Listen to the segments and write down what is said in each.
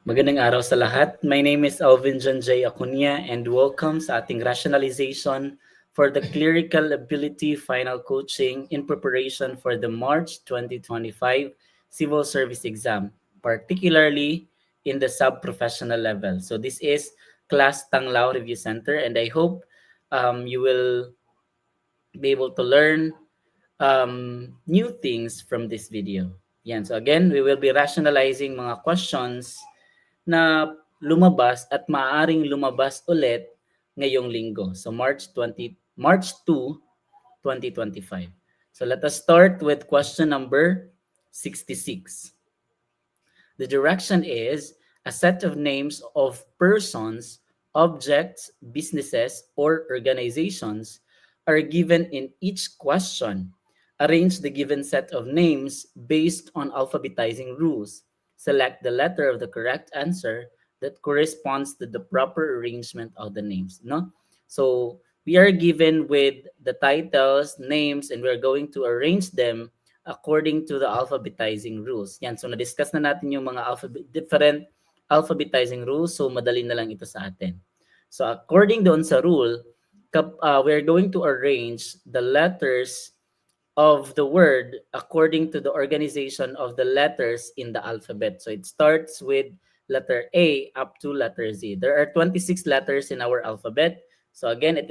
Magandang araw sa lahat. My name is Alvin John J. Acuña and welcome sa ating rationalization for the Clerical Ability Final Coaching in preparation for the March 2025 Civil Service Exam, particularly in the sub-professional level. So this is Class Tanglao Review Center and I hope you will be able to learn new things from this video. Yan. So again, we will be rationalizing mga questions na lumabas at maaaring lumabas ulit ngayong linggo. So March 2, 2025. So let us start with question number 66. The direction is a set of names of persons, objects, businesses, or organizations are given in each question. Arrange the given set of names based on alphabetizing rules. Select the letter of the correct answer that corresponds to the proper arrangement of the names. No? So we are given with the titles, names, and we're going to arrange them according to the alphabetizing rules. Yan, so na-discuss na natin yung mga different alphabetizing rules, so madali na lang ito sa atin. So according doon sa rule, we're going to arrange the letters of the word according to the organization of the letters in the alphabet. So it starts with letter A up to letter Z. There are 26 letters in our alphabet. So again, it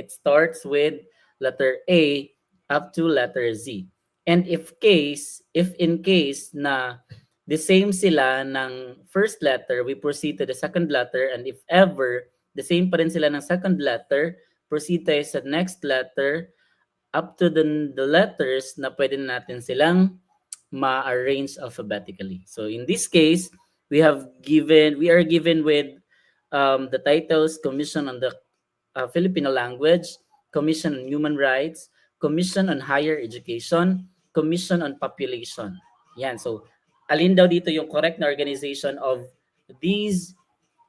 starts with letter A up to letter Z. And if in case na the same sila ng first letter, we proceed to the second letter, and if ever the same pa rin sila ng second letter, proceed tayo sa next letter up to the letters na pwede natin silang ma-arrange alphabetically. So in this case, we are given with the titles Commission on the Filipino Language, Commission on Human Rights, Commission on Higher Education, Commission on Population. Yan. So alin daw dito yung correct na organization of these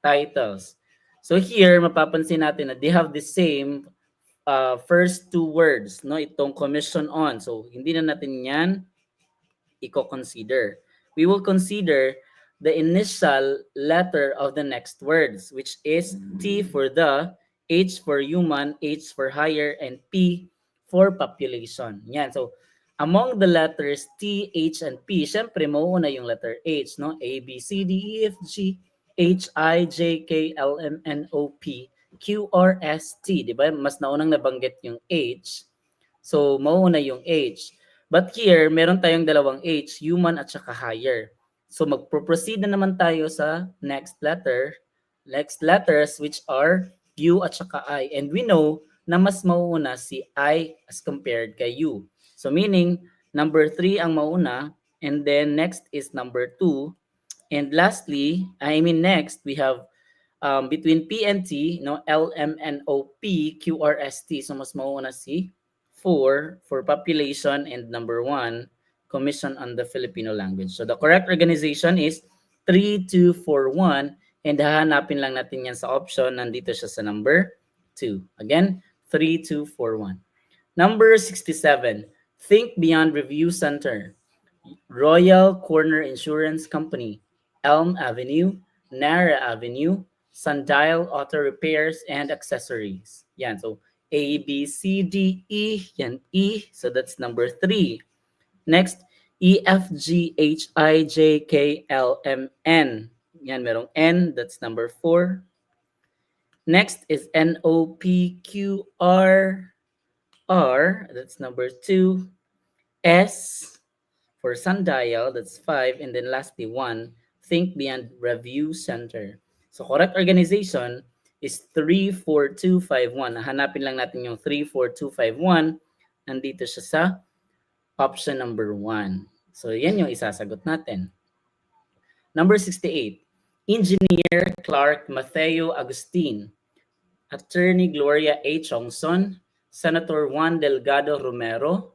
titles. So here, mapapansin natin na they have the same first two words, no? Itong commission on. So hindi na natin yan i-consider. We will consider the initial letter of the next words, which is T for the, H for human, H for higher, and P for population. Yan. So among the letters T, H, and P, syempre mauuna yung letter H, no? A, B, C, D, E, F, G, H, I, J, K, L, M, N, O, P, Q, R, S, T. Di ba? Mas naunang nabanggit yung H. So mauuna yung H. But here, meron tayong dalawang H, human at saka higher. So magpo-proceed na naman tayo sa next letters which are U at saka I. And we know na mas mauuna si I as compared kay U. So meaning, number 3 ang mauna, and then next is number 2. And lastly, next, we have between P and T, no, L, M, N, O, P, Q, R, S, T. So mas mauuna si 4 for population, and number 1, Commission on the Filipino Language. So the correct organization is 3241, and hahanapin lang natin yan sa option. Nandito siya sa number 2. Again, 3241. Number 67, Think Beyond Review Center, Royal Corner Insurance Company, Elm Avenue, Nara Avenue, Sundial Auto Repairs and Accessories. Yan, so A, B, C, D, E, yan, E. So that's number 3. Next, E, F, G, H, I, J, K, L, M, N. Yan, merong N. That's number 4. Next is N, O, P, Q, R, R. That's number 2. S for Sundial. That's 5. And then lastly, 1. Think Beyond Review Center. So correct organization is 34251. Hanapin lang natin yung 34251. Nandito siya sa option number 1. So yan yung isasagot natin. Number 68. Engineer Clark Mateo Agustin, Attorney Gloria A. Chongson, Senator Juan Delgado Romero,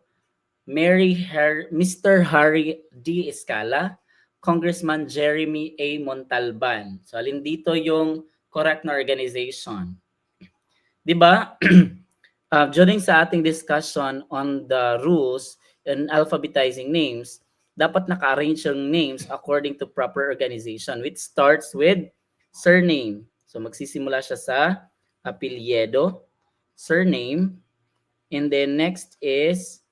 Mr. Harry D. Escala, Congressman Jeremy A. Montalban. So alin dito yung correct na organization? 'Di ba? During sa ating discussion on the rules and alphabetizing names, dapat naka-arrange yung names according to proper organization, which starts with surname. So magsisimula siya sa apelyido, surname, and then next is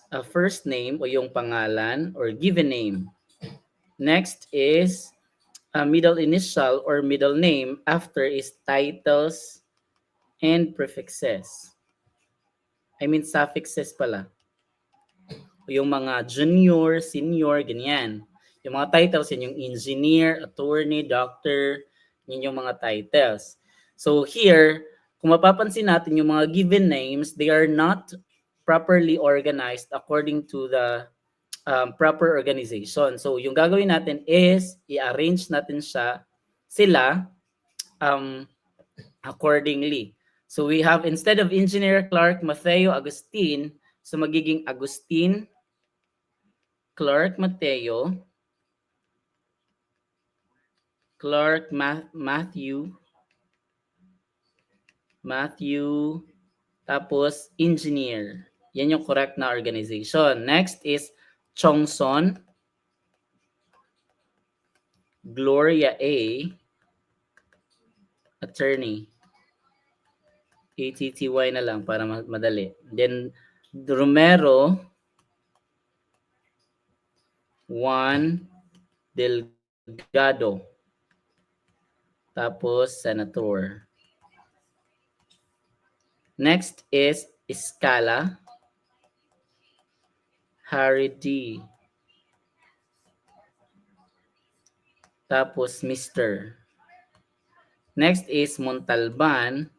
a first name o yung pangalan or given name. Next is a middle initial or middle name. After is titles and prefixes. I mean suffixes pala. Yung mga junior, senior, ganyan. Yung mga titles, yun yung engineer, attorney, doctor, yun yung mga titles. So here, kung mapapansin natin yung mga given names, they are not properly organized according to the proper organization. So yung gagawin natin is i-arrange natin sila accordingly. So we have, instead of Engineer Clark Mateo Agustin, so magiging Agustin Clark Mateo, Clark Matthew, tapos engineer. Yan yung correct na organization. Next is Chongson, Gloria A, attorney. ATTY na lang para madali. Then Romero, Juan Delgado. Tapos senator. Next is Escala, Harry D. Tapos Mr. Next is Montalban,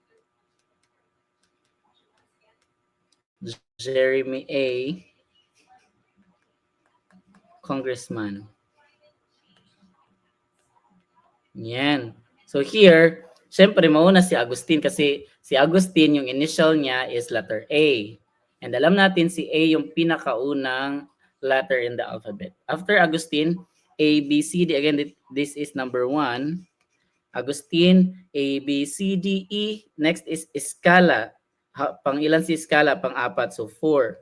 Jeremy A. Congressman. Yan. So here, syempre mauna si Agustin kasi si Agustin yung initial niya is letter A. And alam natin si A yung pinakaunang letter in the alphabet. After Agustin, A, B, C, D. Again, this is number 1. Agustin, A, B, C, D, E. Next is Escala. Pang ilan si Escala? Pang 4. So 4.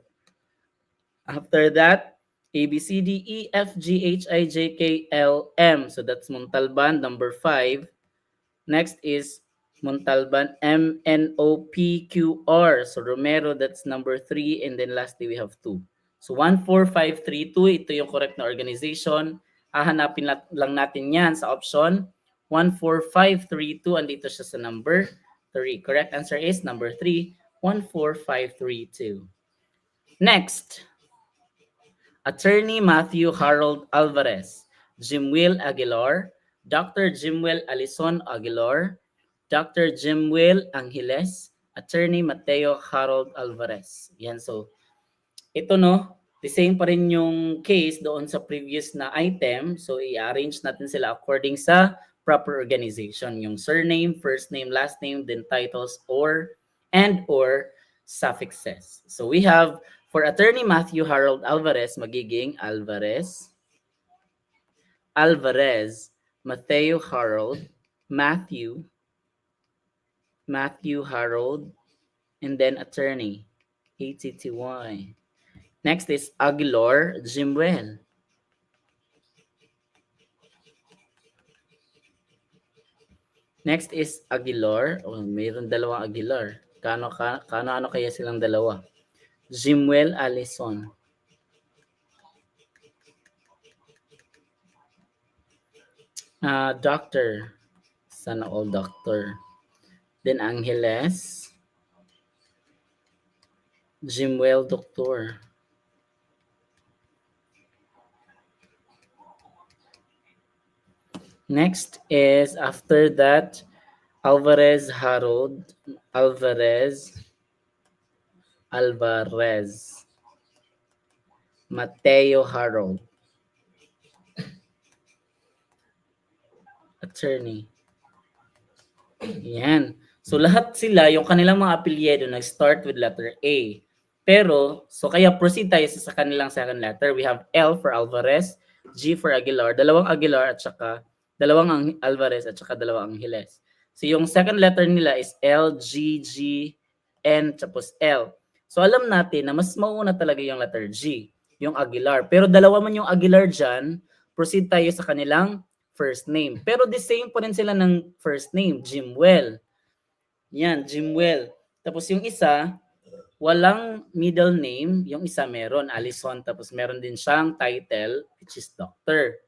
After that, A, B, C, D, E, F, G, H, I, J, K, L, M. So that's Montalban, number 5. Next is Montalban, M, N, O, P, Q, R. So Romero, that's number 3. And then lastly, we have 2. So 1, 4, 5, 3, 2. Ito yung correct na organization. Hahanapin lang natin yan sa option 1, 4, 5, 3, 2. Andito siya sa number 3. Correct answer is number 3, 1, 4, 5, 3, 2. Next, Attorney Matthew Harold Alvarez, Jimwell Aguilar, Dr. Jimwell Alison Aguilar, Dr. Jimwell Angeles, Attorney Mateo Harold Alvarez. Yan, so ito no, the same pa rin yung case doon sa previous na item. So i-arrange natin sila according sa proper organization. Yung surname, first name, last name, then titles or suffixes. So we have, for Attorney Matthew Harold Alvarez, magiging Alvarez, Mateo Harold, Matthew Harold, and then attorney, ATTY. Next is Aguilar Jimwell. Next is Aguilar. Oh, mayroon dalawang Aguilar. Kano kaya silang dalawa? Jimwell Alison. Doctor. Sana all doctor. Then Angeles. Jimwell Doctor. Next is, after that, Alvarez Harold. Alvarez. Mateo Harold. Attorney. Yan. So lahat sila, yung kanilang mga apelyido nag-start with letter A. Pero, so kaya proceed tayo sa kanilang second letter. We have L for Alvarez, G for Aguilar, dalawang Aguilar at saka dalawang Alvarez at saka dalawang Angeles. So yung second letter nila is L, G, G, N, tapos L. So alam natin na mas mauna talaga yung letter G. yung Aguilar. Pero dalawa man yung Aguilar dyan, proceed tayo sa kanilang first name. Pero the same pa rin sila ng first name, Jimwell. Yan, Jimwell. Tapos yung isa, walang middle name, yung isa meron, Allison. Tapos meron din siyang title, which is Doctor.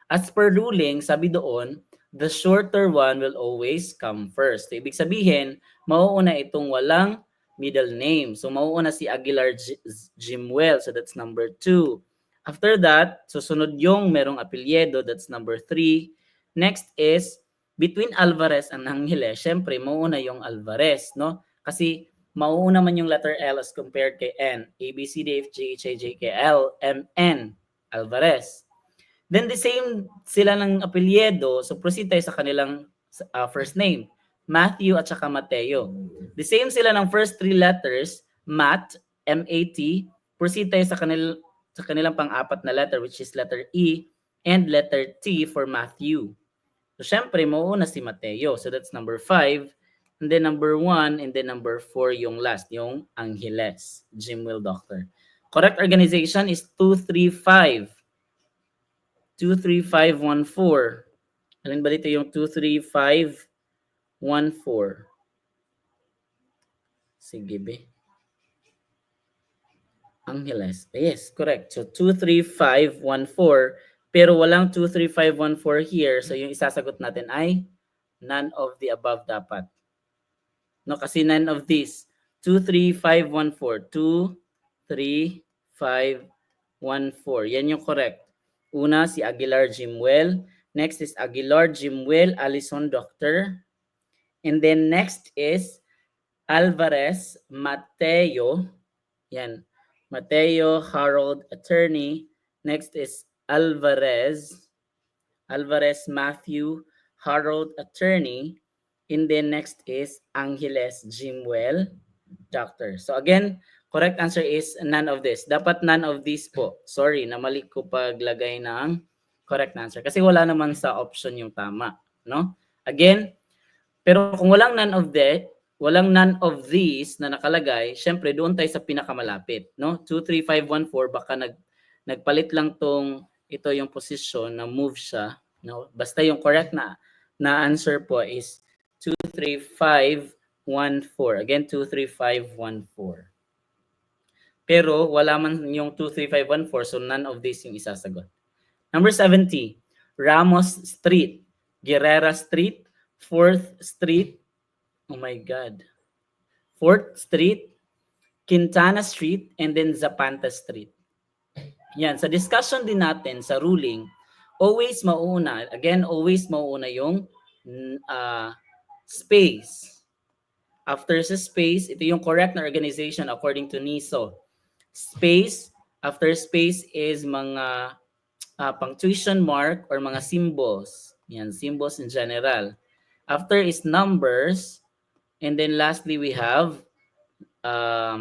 As per ruling, sabi doon, the shorter one will always come first. So, ibig sabihin, mauuna itong walang middle name. So, mauuna si Aguilar Jimwell. So, that's number 2. After that, susunod yung merong apelyedo. That's number 3. Next is, between Alvarez and Angeles, syempre, mauuna yung Alvarez, no? Kasi, mauuna man yung letter L as compared kay N. A, B, C, D, F, G, H, I, J, K, L, M, N. Alvarez. Then the same sila ng apelyedo, so proceed tayo sa kanilang first name. Matthew at saka Mateo. The same sila ng first 3 letters, Matt, M-A-T. Proceed tayo sa kanilang pang-apat na letter, which is letter E, and letter T for Matthew. So syempre, mauuna si Mateo. So that's number 5. And then number 1, and then number 4 yung last, yung Angeles, Jimwell Doctor. Correct organization is 235. 23514. Alin ba dito yung 23514? Sige be. Angeles. Yes, correct. So 23514. Pero walang 23514 here. So yung isasagot natin ay none of the above dapat. No, kasi none of these. 23514. 23514. Yan yung correct. Una, si Aguilar Jimwell. Next is Aguilar Jimwell Allison Doctor. And then next is Alvarez Mateo. Yan. Mateo Harold Attorney. Next is Alvarez Matthew Harold Attorney. And then next is Angeles Jimwell Doctor. So again, correct answer is none of this. Dapat none of these po. Sorry, namali ko paglagay ng correct answer. Kasi wala naman sa option yung tama. No? Again, pero kung walang none of these na nakalagay, syempre doon tayo sa pinakamalapit. No? 23514, baka nagpalit lang tong ito yung position na move siya. No? Basta yung correct na answer po is 23514. Again, 23514. Pero wala man yung 23514, so none of these yung isasagot. Number 70, Ramos Street, Guerrera Street, 4th Street, oh my God, 4th Street, Quintana Street, and then Zapanta Street. Yan, sa discussion din natin sa ruling, always mauuna yung space. After sa space, ito yung correct na organization according to NISO. Space, after space is mga punctuation mark or mga symbols. Yan, symbols in general. After is numbers, and then lastly we have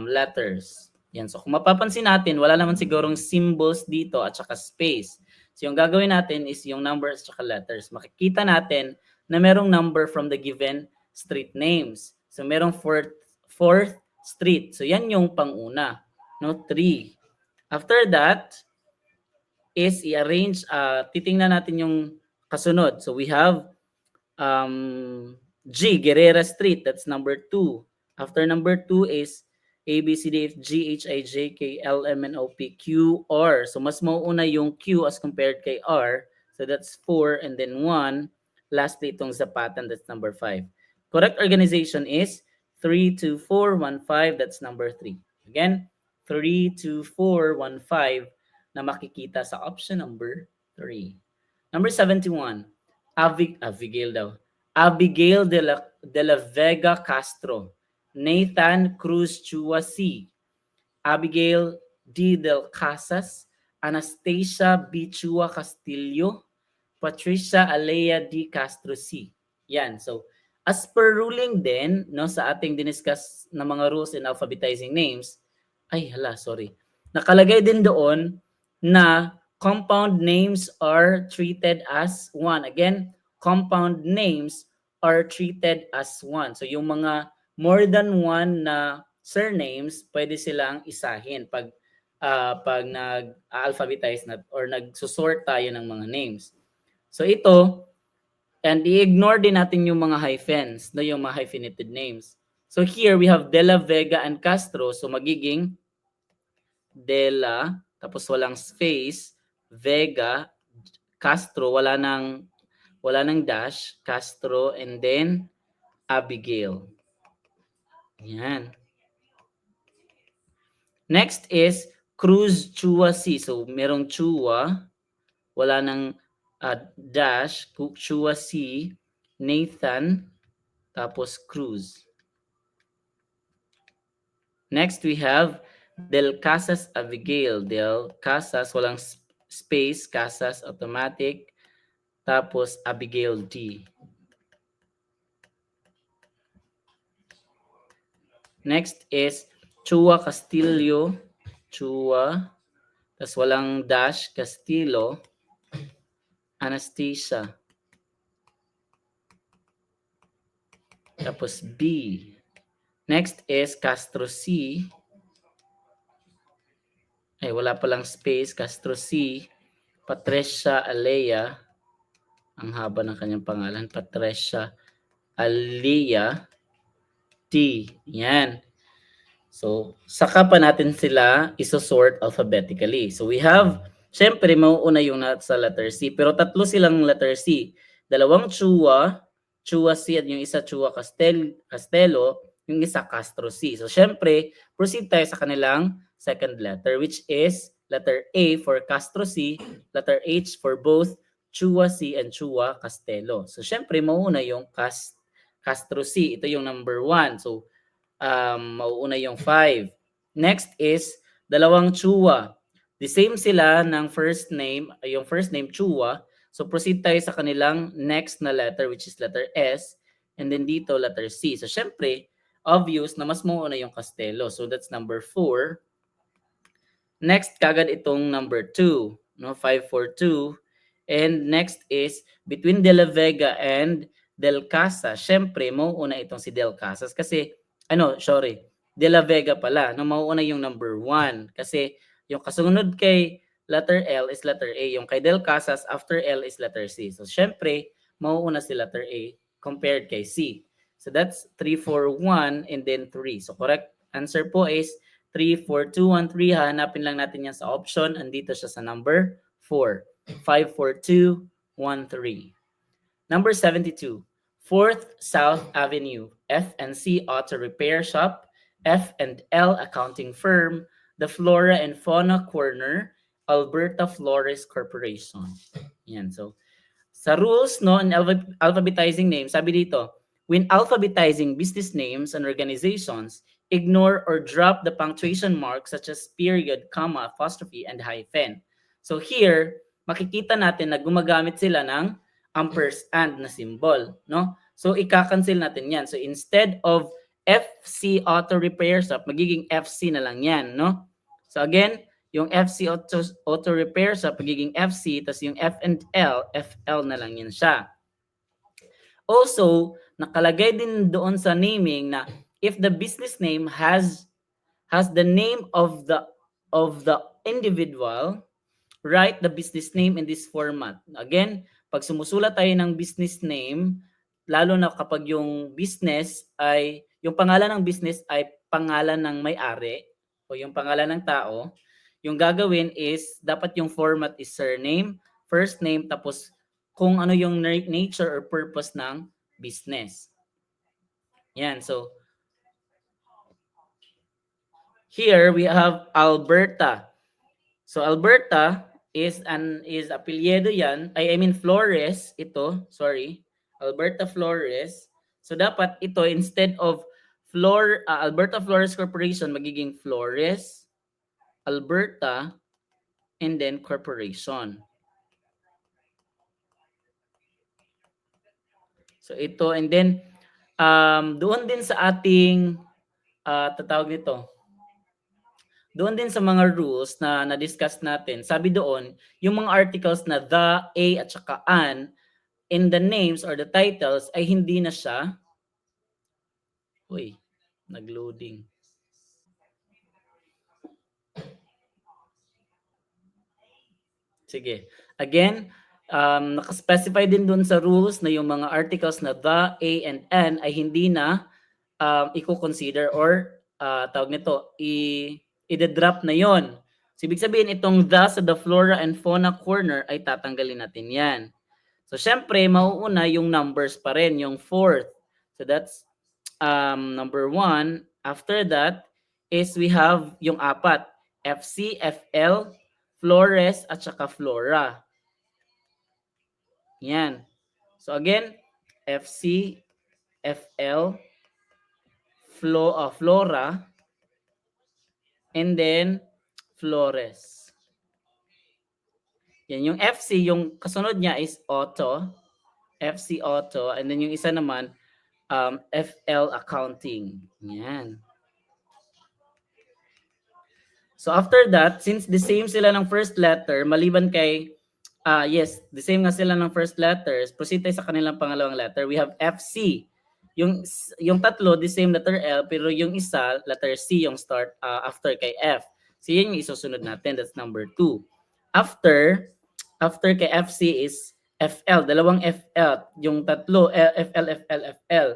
letters. Yan, so kung mapapansin natin, wala naman sigurong symbols dito at saka space. So yung gagawin natin is yung numbers at saka letters. Makikita natin na merong number from the given street names. So merong 4th Street. So yan yung panguna. No, 3. After that is i-arrange, titingnan natin yung kasunod. So we have G, Guerrera Street. That's number 2. After number 2 is A, B, C, D, F, G, H, I, J, K, L, M, N, O, P, Q, R. So mas mauuna yung Q as compared kay R. So that's 4 and then 1. Lastly, itong Zapatan, that's number 5. Correct organization is 32415, that's number 3. Again, 32415 na makikita sa option number 3. Number 71, Abigail de la Vega Castro, Nathan Cruz Chua C, Abigail D. Del Casas, Anastasia B. Chua Castillo, Patricia Alea D. Castro C. Yan, so as per ruling din, no, sa ating diniscuss na mga rules in alphabetizing names, nakalagay din doon na compound names are treated as one. Again, compound names are treated as one. So yung mga more than one na surnames, pwede silang isahin. Pag pag nag-alphabetize na or nagsusort tayo ng mga names. So ito, and i-ignore din natin yung mga hyphens, no, yung mga hyphenated names. So here we have De La Vega and Castro, so magiging De La, tapos walang space, Vega, Castro, wala nang dash, Castro, and then Abigail. Yan. Next is Cruz Chua C. So merong Chua, wala nang dash, Chua C, Nathan, tapos Cruz. Next we have Del Casas Abigail. Del Casas, walang space, Casas automatic, tapos Abigail D. Next is Chua Castillo, Chua, tas walang dash, Castillo, Anastasia. Tapos B. Next is Castro C. Ay, wala palang space, Castro C. Patricia Alea. Ang haba ng kanyang pangalan, Patricia Alea T. Yan. So, saka pa natin sila isosort alphabetically. So, we have, syempre, mauuna yung sa letter C. Pero tatlo silang letter C. Dalawang Chua, Chua C at yung isa Chua Castelo, yung isa Castro C. So, syempre, proceed tayo sa kanilang second letter, which is letter A for Castro C, letter H for both Chua C and Chua Castelo. So, syempre, mauuna yung Castro C. Ito yung number 1. So, mauuna yung 5. Next is dalawang Chua. The same sila ng first name, yung first name Chua. So proceed tayo sa kanilang next na letter, which is letter S, and then dito letter C. So syempre, obvious na mas mauuna yung Castelo. So that's number 4. Next kagad itong number 2, no, 542. And next is between De La Vega and Del Casa. Syempre, mauuna itong si Del Casas kasi De La Vega pala. No, mauuna yung number 1 kasi yung kasunod kay letter L is letter A. Yung kay Del Casas after L is letter C. So syempre, mauuna si letter A compared kay C. So that's 3, 4, 1 and then 3. So correct answer po is 3, 4, 2, 1, 3. Hahanapin lang natin yan sa option. Andito siya sa number 4. 5, 4, 2, 1, 3. Number 72. 4th South Avenue, F&C Auto Repair Shop, F&L Accounting Firm, The Flora and Fauna Corner, Alberta Flores Corporation. Yan. So, sa rules, no, in alphabetizing names, sabi dito, when alphabetizing business names and organizations, ignore or drop the punctuation marks such as period, comma, apostrophe, and hyphen. So here, makikita natin na gumagamit sila ng ampersand na symbol, no? So ika-cancel natin 'yan. So instead of FC Auto Repair Shop, magiging FC na lang 'yan, no? So again, yung FC Auto Repair Shop magiging FC, tas yung F&L, FL na lang 'yan siya. Also, nakalagay din doon sa naming na if the business name has the name of the individual, write the business name in this format. Again, pag sumusulat tayo ng business name, lalo na kapag yung business ay, yung pangalan ng business ay pangalan ng may-ari o yung pangalan ng tao, yung gagawin is, dapat yung format is surname, first name, tapos kung ano yung nature or purpose ng business. Yan, so here we have Alberta. So Alberta is apelyido yan. I mean Flores ito, sorry. Alberta Flores. So dapat ito instead of Alberta Flores Corporation magiging Flores, Alberta, and then Corporation. So ito, and then doon din sa ating tatawag nito, doon din sa mga rules na na-discuss natin, sabi doon, yung mga articles na the, a, at saka an, in the names or the titles ay hindi na siya, nag-loading. Sige. Again, nakaspecify din dun sa rules na yung mga articles na the, a, and an ay hindi na i-consider or tawag nito, i-drop na yon. So, ibig sabihin, itong the sa the flora and fauna corner ay tatanggalin natin yan. So, syempre, mauuna yung numbers pa rin, yung fourth. So, that's number 1. After that is we have yung apat. FC, FL, Flores, at saka Flora. Yan. So, again, FC, FL, Flora, and then Flores. Yan, yung FC, yung kasunod niya is Auto, FC Auto, and then yung isa naman, FL Accounting. Yan. So after that, since the same sila ng first letter, maliban kay, yes, the same nga sila ng first letters, proceed tayo sa kanilang pangalawang letter. We have FC. Yung tatlo, the same letter L, pero yung isa, letter C, yung start after kay F. So yun yung isusunod natin, that's number 2. After kay FC is FL, dalawang FL, yung tatlo, FL, FL, FL.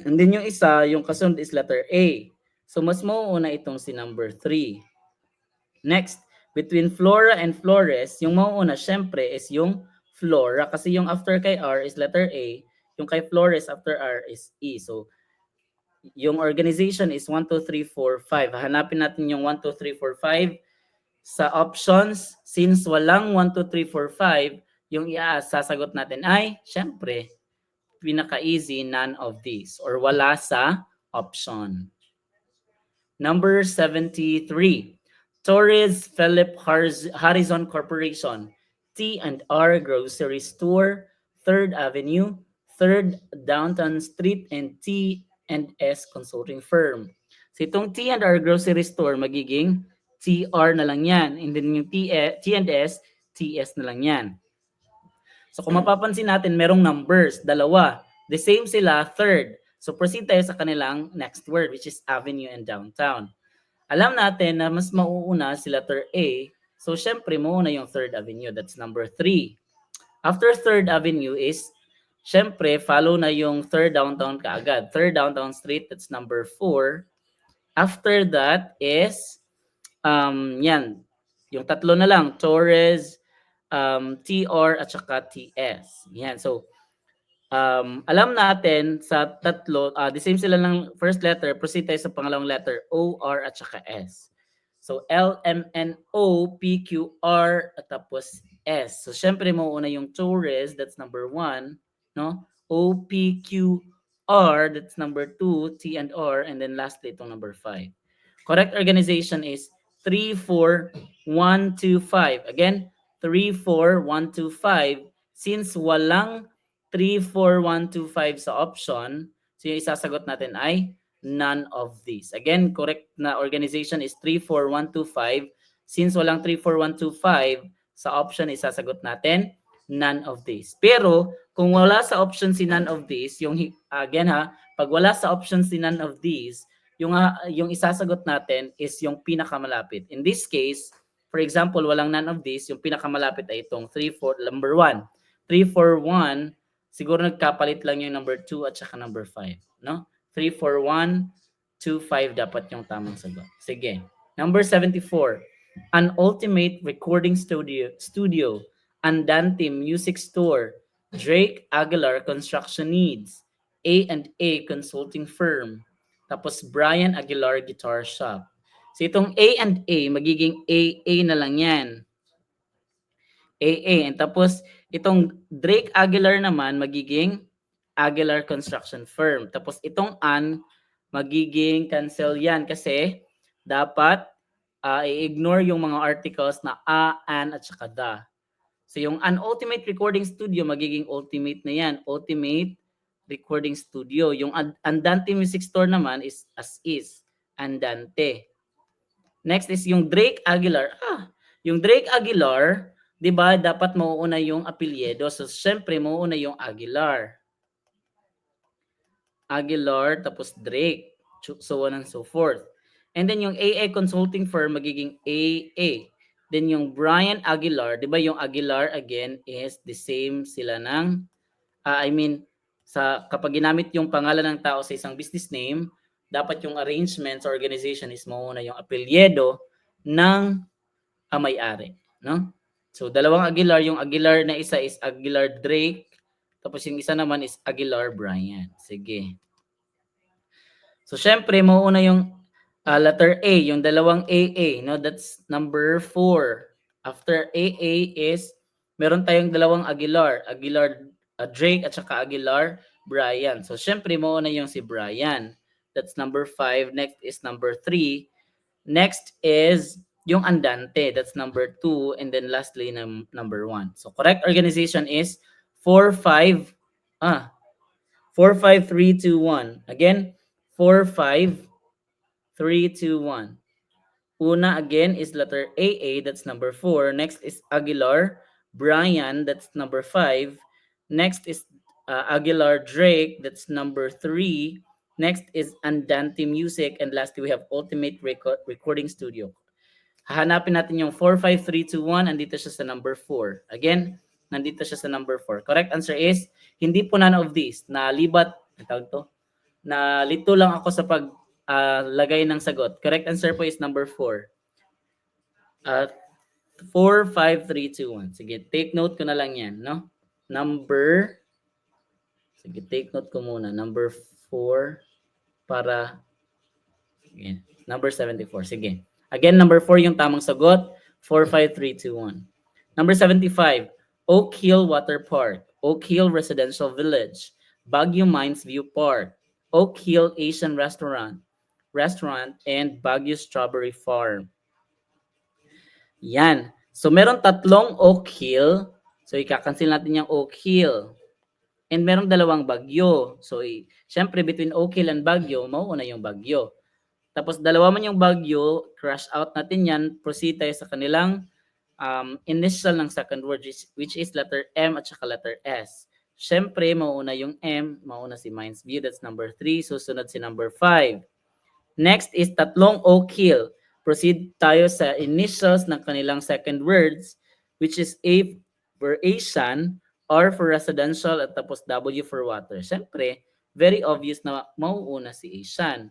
And then yung isa, yung kasunod is letter A. So mas mauuna itong si number 3. Next, between Flora and Flores, yung mauuna syempre is yung Flora kasi yung after kay R is letter A, yung kay Flores after R is E. So yung organization is 1, 2, 3, 4, 5. Hanapin natin yung 1, 2, 3, 4, 5 sa options. Since walang 1, 2, 3, 4, 5, yung sasagot natin ay syempre pinaka-easy, none of these or wala sa option. Number 73, Torres Philip Harrison Corporation, T&R Grocery Store, 3rd Avenue, 3rd Downtown Street, and T&S Consulting Firm. So itong T&R Grocery Store, magiging TR na lang yan. And then yung T&S, TS na lang yan. So kung mapapansin natin, merong numbers, dalawa. The same sila, third. So proceed tayo sa kanilang next word, which is avenue and downtown. Alam natin na mas mauuna si letter A. So syempre, mauuna yung third avenue. That's number 3. After third avenue is, syempre, follow na yung third downtown kaagad. Third downtown street, that's number 4. After that is, yan, yung tatlo na lang, Torres, TR at saka TS. Yan. So, alam natin sa tatlo, the same sila ng first letter, proceed tayo sa pangalawang letter, O, R at saka S. So, L, M, N, O, P, Q, R, at tapos S. So, syempre mauuna yung Torres, that's number 1. No? O, P, Q, R, that's number 2, T and R, and then lastly, itong number 5. Correct organization is 3, 4, 1, 2, 5. Again, 3, 4, 1, 2, 5. Since walang 3, 4, 1, 2, 5 sa option, so yung isasagot natin ay none of these. Again, correct na organization is 3, 4, 1, 2, 5. Since walang 3, 4, 1, 2, 5, sa option isasagot natin none of these. Pero kung wala sa option si none of these, yung again pag wala sa option si none of these, yung isasagot natin is yung pinakamalapit. In this case, for example, walang none of these, yung pinakamalapit ay itong 3, 4, number 1. 3, 4, 1, siguro nagkapalit lang yung number 2 at saka number 5. No? 3, 4, 1, 2, 5 dapat yung tamang sagot. Sige. Number 74. An Ultimate Recording Studio, Andante Music Store, Drake Aguilar Construction Needs, A&A Consulting Firm, tapos Brian Aguilar Guitar Shop. So itong A&A, magiging AA na lang yan. AA. And tapos itong Drake Aguilar naman, magiging Aguilar Construction Firm. Tapos itong AN, magiging cancel yan kasi dapat i-ignore yung mga articles na A, AN, at saka DA. So yung An Ultimate Recording Studio, magiging ultimate na yan. Ultimate Recording Studio. Yung Andante Music Store naman is as is. Andante. Next is yung Drake Aguilar. Yung Drake Aguilar, 'di ba, dapat mauuna yung apelyido. So syempre mauuna yung Aguilar. Aguilar tapos Drake. So on and so forth. And then yung AA Consulting Firm magiging AA. Then yung Brian Aguilar, di ba yung Aguilar again is the same sila ng, kapag ginamit yung pangalan ng tao sa isang business name, dapat yung arrangement sa organization is mauna yung apelyido ng may-ari. No? So, dalawang Aguilar. Yung Aguilar na isa is Aguilar Drake. Tapos yung isa naman is Aguilar Brian. Sige. So, syempre, mauna yung letter A, yung dalawang AA. No? That's number 4. After AA is, meron tayong dalawang Aguilar. Aguilar Drake at saka Aguilar Brian. So, syempre, mauna yung si Brian. That's number 5. Next is number 3. Next is yung Andante. That's number 2. And then lastly, number 1. So, correct organization is 4, 5, 4, 5, 3, 2, 1. Again, 4, 5, 3, 2, 1. Una again is letter AA, that's number 4. Next is Aguilar Brian, that's number 5. Next is Aguilar Drake, that's number 3. Next is Andante Music, and lastly we have Ultimate Recording Studio. Hahanapin natin yung 4, 5, 3, 2, 1. Andito siya sa number 4. Again, nandito siya sa number 4. Correct answer is, hindi po none of these. Nalito lang ako sa lagay ng sagot. Correct answer po is number 4. 4, 5, 3, 2, 1. Sige, take note ko na lang yan, no? Sige, take note ko muna. Number 4 para, sige, number 74. Sige. Again, number 4 yung tamang sagot. 4, 5, 3, 2, 1. Number 75, Oak Hill Water Park, Oak Hill Residential Village, Baguio Mines View Park, Oak Hill Asian Restaurant, and Baguio Strawberry Farm. Yan. So, meron tatlong Oak Hill. So, ika-cancel natin yung Oak Hill. And meron dalawang Baguio. So, syempre, between Oak Hill and Baguio, mauuna yung Baguio. Tapos, dalawa man yung Baguio, crush out natin yan, proceed tayo sa kanilang initial ng second word, which is letter M at saka letter S. Syempre, mauuna yung M, mauuna si Mines View, that's number 3. Susunod si number 5. Next is tatlong Oak Hill. Proceed tayo sa initials ng kanilang second words, which is A for Asian, R for residential, at tapos W for water. Siyempre, very obvious na mauuna si Asian.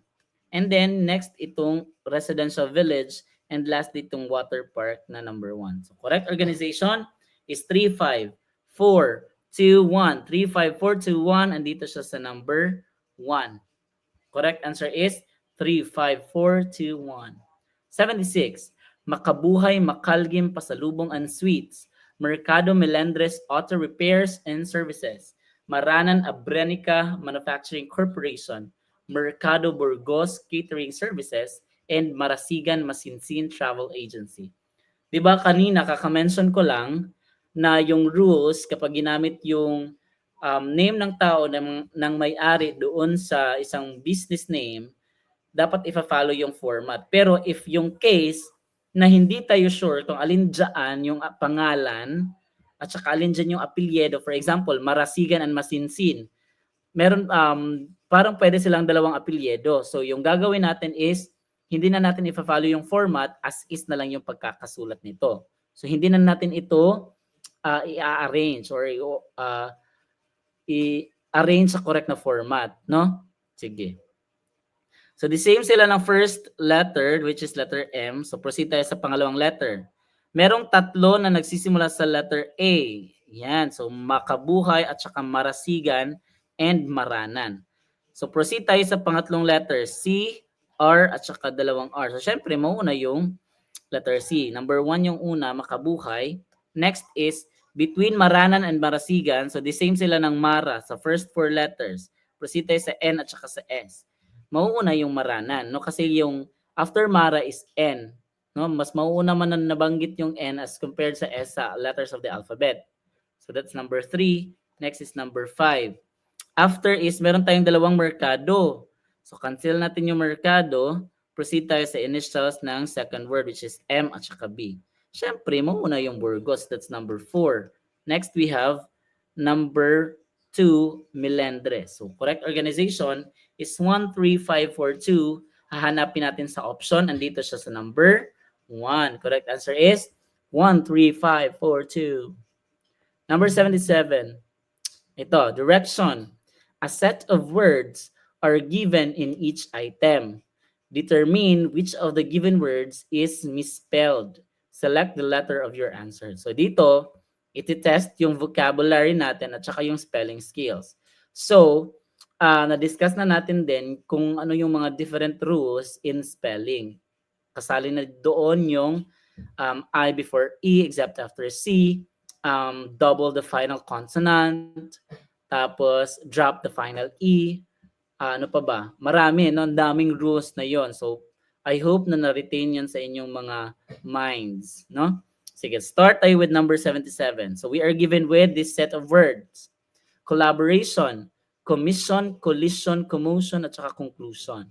And then, next itong residential village, and lastly itong water park na number 1. So, correct organization is 3, 5, 4, 2, 1. 3, 5, 4, 2, 1. Andito siya sa number 1. Correct answer is 3, 5, 4, 2, 1. 76. Makabuhay Makalgim Pasalubong and Suites, Mercado Melendres Auto Repairs and Services, Maranan Abrenica Manufacturing Corporation, Mercado Burgos Catering Services, and Marasigan Masinsin Travel Agency. Diba kanina kaka-mention ko lang na yung rules kapag ginamit yung name ng tao ng may-ari doon sa isang business name, dapat ifa-follow yung format. Pero if yung case na hindi tayo sure kung alin dyan yung pangalan at saka alin dyan yung apelyido, for example, Marasigan and Masinsin, meron, parang pwede silang dalawang apelyido. So yung gagawin natin is, hindi na natin ifa-follow yung format, as is na lang yung pagkakasulat nito. So hindi na natin ito i-arrange or i-arrange sa correct na format, no? Sige. So the same sila ng first letter, which is letter M. So proceed tayo sa pangalawang letter. Merong tatlo na nagsisimula sa letter A. Yan. So Makabuhay at saka Marasigan and Maranan. So proceed tayo sa pangatlong letter. C, R at saka dalawang R. So syempre mauna yung letter C. Number 1 yung una, Makabuhay. Next is between Maranan and Marasigan. So the same sila ng Mara sa first 4 letters. Proceed tayo sa N at saka sa S. Mauuna yung Maranan, no? Kasi yung after Mara is N, no? Mas mauuna man na nabanggit yung N as compared sa S sa letters of the alphabet. So that's number 3. Next is number 5. After is meron tayong dalawang Mercado. So cancel natin yung Mercado. Proceed tayo sa initials ng second word, which is M at saka B. Syempre, mauuna yung Burgos. That's number 4. Next we have number 2, Melendres. So correct organization is 1, 3, 5, 4, 2. Hahanapin natin sa option. Andito siya sa number 1. Correct answer is 1, 3, 5, 4, 2. Number 77. Ito, direction. A set of words are given in each item. Determine which of the given words is misspelled. Select the letter of your answer. So dito, iti-test yung vocabulary natin at saka yung spelling skills. So, na-discuss na natin din kung ano yung mga different rules in spelling. Kasali na doon yung I before E except after C, double the final consonant, tapos drop the final E, ano pa ba? Marami, no? Ang daming rules na yon. So, I hope na na-retain yan sa inyong mga minds, no? Sige, start tayo with number 77. So, we are given with this set of words. Collaboration, commission, collision, commotion, at saka conclusion.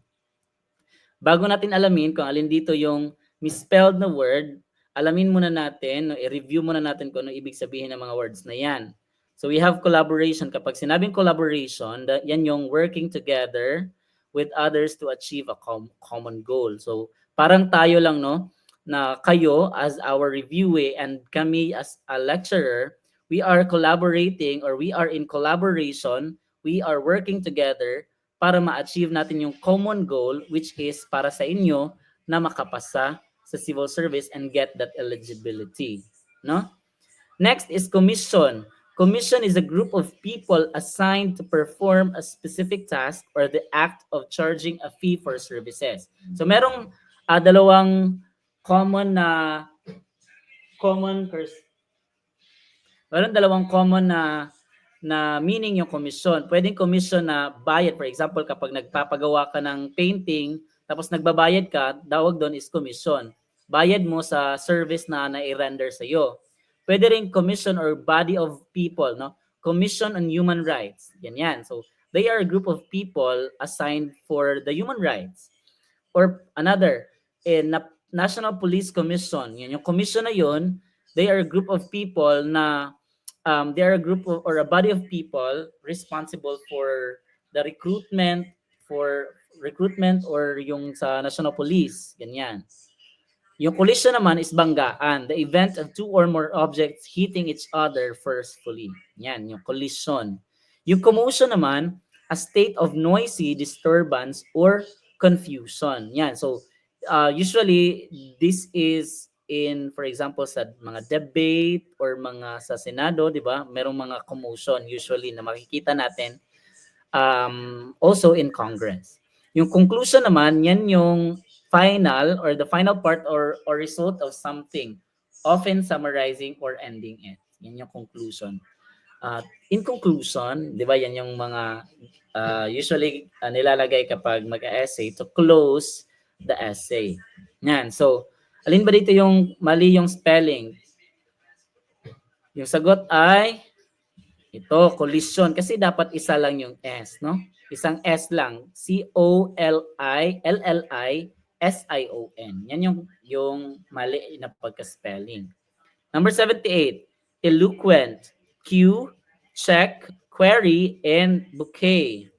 Bago natin alamin kung alin dito yung misspelled na word, alamin muna natin, no, i-review muna natin kung ano ibig sabihin ng mga words na yan. So we have collaboration. Kapag sinabing collaboration, yan yung working together with others to achieve a common goal. So parang tayo lang, no, na kayo as our reviewee and kami as a lecturer, we are collaborating or we are in collaboration, we are working together para ma-achieve natin yung common goal, which is para sa inyo na makapasa sa civil service and get that eligibility, no? Next is commission. Commission is a group of people assigned to perform a specific task or the act of charging a fee for services. So merong dalawang common na common meron dalawang common na meaning yung commission. Pwedeng commission na bayad. For example, kapag nagpapagawa ka ng painting, tapos nagbabayad ka, dawag doon is commission. Bayad mo sa service na na-render sa iyo. Pwede rin commission or body of people, no? Commission on Human Rights. Yan. So, they are a group of people assigned for the human rights. Or another, National Police Commission. Yan, yung commission na yun, they are a group of people na they are a group of, or a body of people responsible for the recruitment or yung sa National Police, ganyan. Yung collision naman is banggaan, the event of two or more objects hitting each other forcefully. Yan, yung collision. Yung commotion naman, a state of noisy disturbance or confusion. Yan, so usually this is in, for example, sa mga debate or mga sa Senado, di ba? Merong mga commotion usually na makikita natin also in Congress. Yung conclusion naman, yan yung final or the final part or result of something, often summarizing or ending it. Yan yung conclusion. In conclusion, di ba, yan yung mga usually nilalagay kapag mag-essay to close the essay. Yan. So, alin ba dito yung mali yung spelling? Yung sagot ay ito, collision. Kasi dapat isa lang yung S, no? Isang S lang. C-O-L-I-L-L-I-S-I-O-N. Yan yung mali na pagka-spelling. Number 78, eloquent. Q, check, query, and bouquet.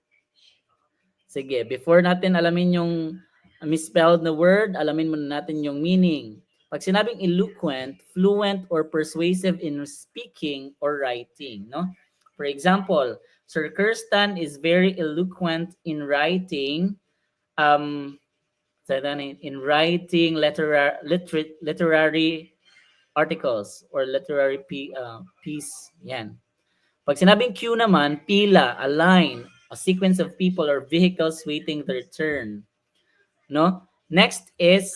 Sige, before natin alamin yung misspelled na word, alamin muna natin yung meaning. Pag sinabing eloquent, fluent or persuasive in speaking or writing, no? For example, Sir Kirsten is very eloquent in writing literary articles or literary piece. Yan. Pag sinabing queue naman, pila, a line, a sequence of people or vehicles waiting their turn. No? Next is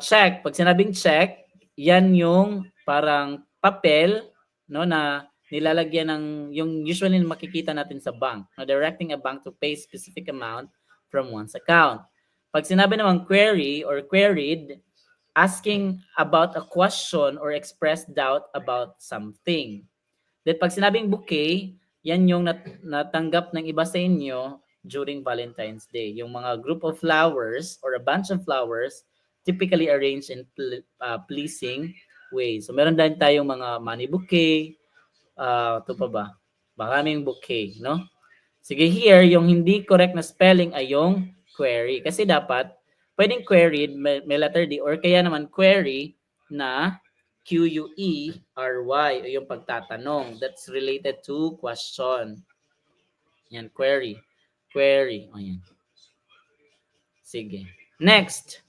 check. Pag sinabing check, yan yung parang papel, no, na nilalagyan ng yung usually makikita natin sa bank, no, directing a bank to pay specific amount from one's account. Pag sinabi naman query or queried, asking about a question or express doubt about something. Then pag sinabing bouquet, yan yung natanggap ng iba sa inyo during Valentine's Day. Yung mga group of flowers or a bunch of flowers typically arranged in pleasing ways. So meron din tayong mga money bouquet, ito pa ba? Maraming bouquet, no? Sige, here, yung hindi correct na spelling ay yung query. Kasi dapat, pwedeng queried, may letter D, or kaya naman query na Q-U-E-R-Y, o yung pagtatanong. That's related to question. Yan, query. Query. O yan. Sige. Next.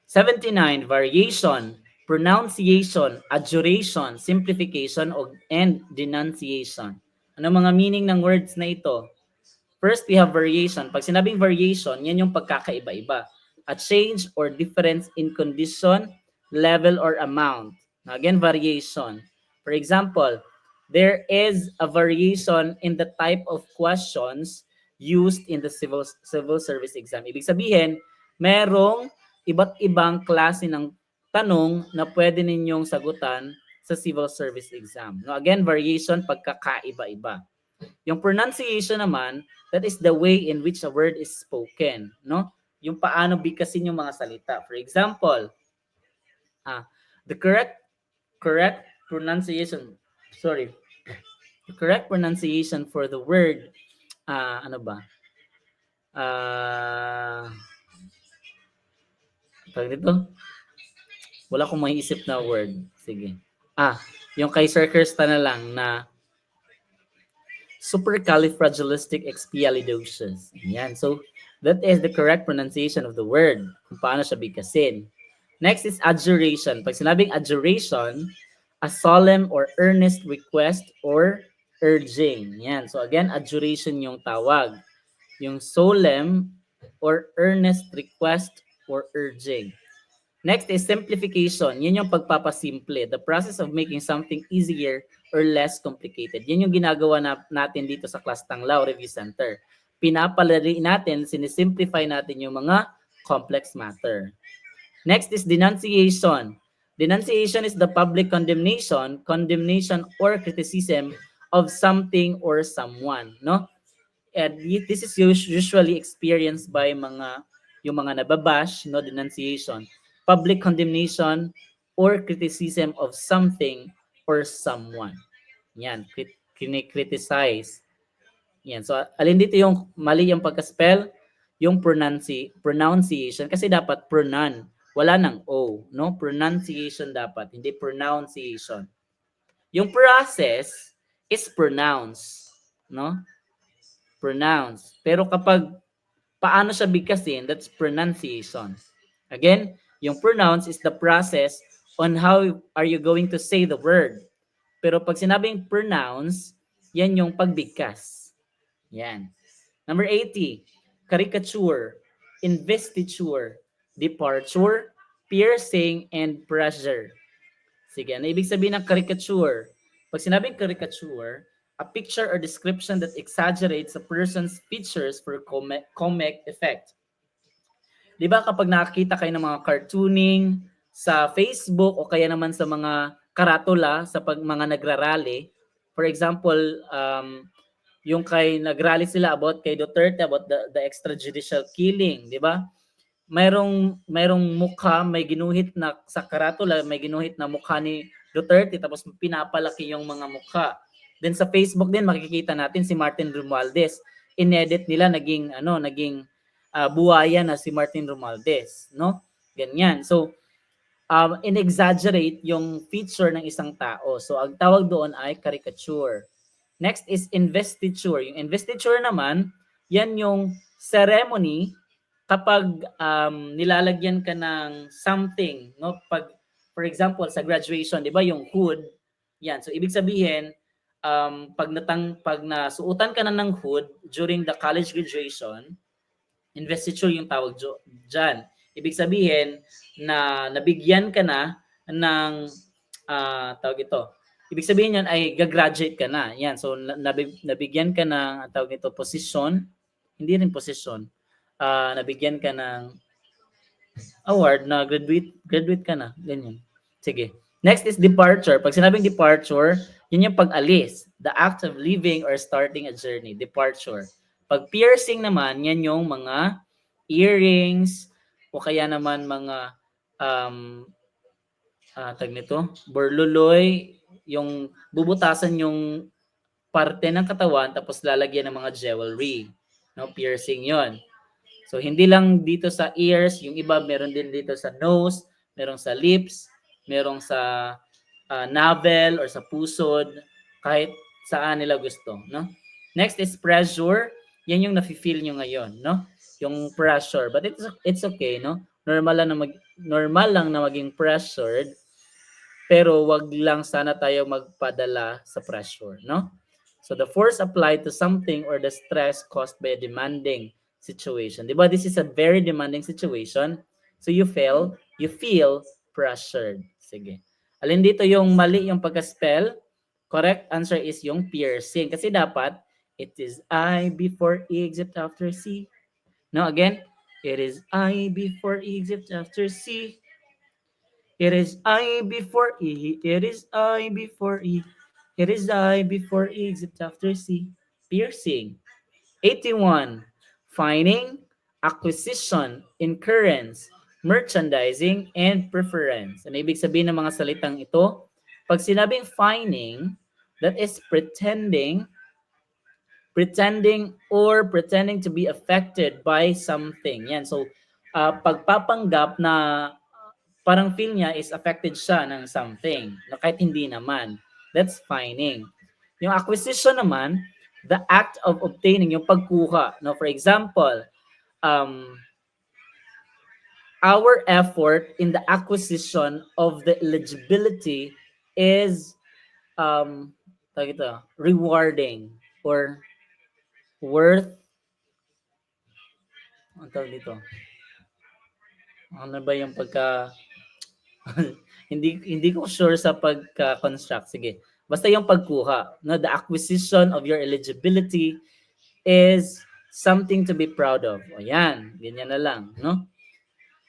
79, variation, pronunciation, adjuration, simplification, and denunciation. Ano mga meaning ng words na ito? First, we have variation. Pag sinabing variation, yan yung pagkakaiba-iba. A change or difference in condition, level, or amount. Now, again, variation. For example, there is a variation in the type of questions used in the civil service exam. Ibig sabihin, merong iba't ibang klase ng tanong na pwede ninyong sagutan sa civil service exam. No, again, variation, pagkakaiba-iba. Yung pronunciation naman, that is the way in which a word is spoken, no? Yung paano bigkasin yung mga salita. For example, the correct pronunciation, the correct pronunciation for the word, ano ba? Tawag dito? Wala akong maiisip na word. Sige. Yung kay Sir Kirsta na lang na supercalifragilisticexpialidocious. Yan. So, that is the correct pronunciation of the word. Kung paano siya bigkasin. Next is adjuration. Pag sinabing adjuration, a solemn or earnest request or urging. Yan. So, again, adjuration yung tawag. Yung solemn or earnest request or urging. Next is simplification. Yan yung pagpapasimple. The process of making something easier or less complicated. Yan yung ginagawa natin dito sa Class Tanglaw Review Center. Pinapalari natin, sinisimplify natin yung mga complex matter. Next is denunciation. Denunciation is the public condemnation or criticism of something or someone, no? And this is usually experienced by yung mga nababash, no, denunciation, public condemnation or criticism of something or someone. Yan, kine-criticize. Yan. So alin dito yung mali yung pagka-spell? Yung pronunciation kasi dapat pronoun, wala nang o, no? Pronunciation dapat, hindi pronunciation. Yung process is pronounce, no? Pronounce. Pero kapag paano siya bigkasin, that's pronunciation. Again, yung pronounce is the process on how are you going to say the word. Pero pag sinabing pronounce, yan yung pagbigkas. Yan. Number 80, caricature, investiture, departure, piercing, and pressure. Sige, ano ibig sabihin ng caricature? Pag sinabing caricature, a picture or description that exaggerates a person's features for comic effect. Di ba kapag nakakita kayo ng mga cartooning sa Facebook o kaya naman sa mga karatula sa mga nagrarally, for example, yung kay nagrally sila about kay Duterte, about the extrajudicial killing, di ba? Mayroong mukha, may ginuhit na sa karatula, may ginuhit na mukha ni Duterte tapos pinapalaki yung mga mukha. Then sa Facebook din makikita natin si Martin Romualdez. Inedit nila naging buhaya na si Martin Romualdez, no? Ganyan. So in-exaggerate yung feature ng isang tao. So ang tawag doon ay caricature. Next is investiture. Yung investiture naman, yan yung ceremony kapag nilalagyan ka ng something, no? Pag for example sa graduation, 'di ba, yung hood, yan. So ibig sabihin pag nasuotan ka na ng hood during the college graduation, investiture yung tawag diyan. Ibig sabihin na nabigyan ka na ng tawag ito. Ibig sabihin yan ay gagraduate ka na. Yan. So nabigyan ka ng tawag ito position, hindi rin position. Nabigyan ka ng award na graduate ka na. Ganyan. Sige. Next is departure. Pag sinabing departure, yun yung pag-alis. The act of leaving or starting a journey. Departure. Pag piercing naman, yan yung mga earrings o kaya naman mga tag nito, borluloy, yung bubutasan yung parte ng katawan tapos lalagyan ng mga jewelry. No, piercing yon. So hindi lang dito sa ears, yung iba meron din dito sa nose, merong sa lips, merong sa navel or sa pusod, kahit saan nila gusto, no? Next is pressure. Yan yung nafi-feel nyo ngayon, no? Yung pressure. But it's okay, no? Normal lang na maging pressured, pero wag lang sana tayo magpadala sa pressure, no? So the force applied to something or the stress caused by a demanding situation. Diba? This is a very demanding situation. So you feel pressured. Sige. Alin dito yung mali yung pagka-spell? Correct answer is yung piercing. Kasi dapat, it is I before Egypt after C. No, again, it is I before Egypt after C. It is I before E. It is I before E. It is I before Egypt after C. Piercing. 81. Finding, acquisition, incurrence, merchandising, and preference. Ano ibig sabihin ng mga salitang ito? Pag sinabing finding, that is pretending to be affected by something. Yan. So, pagpapanggap na parang feel niya is affected siya ng something na kahit hindi naman. That's finding. Yung acquisition naman, the act of obtaining, yung pagkuha. No, for example, um, our effort in the acquisition of the eligibility is rewarding or worth, ang tawag dito, ano ba yung pagka hindi ko sure sa pagka-construct. Sige. Basta yung pagkuha, no, the acquisition of your eligibility is something to be proud of. O yan, ganyan na lang, no?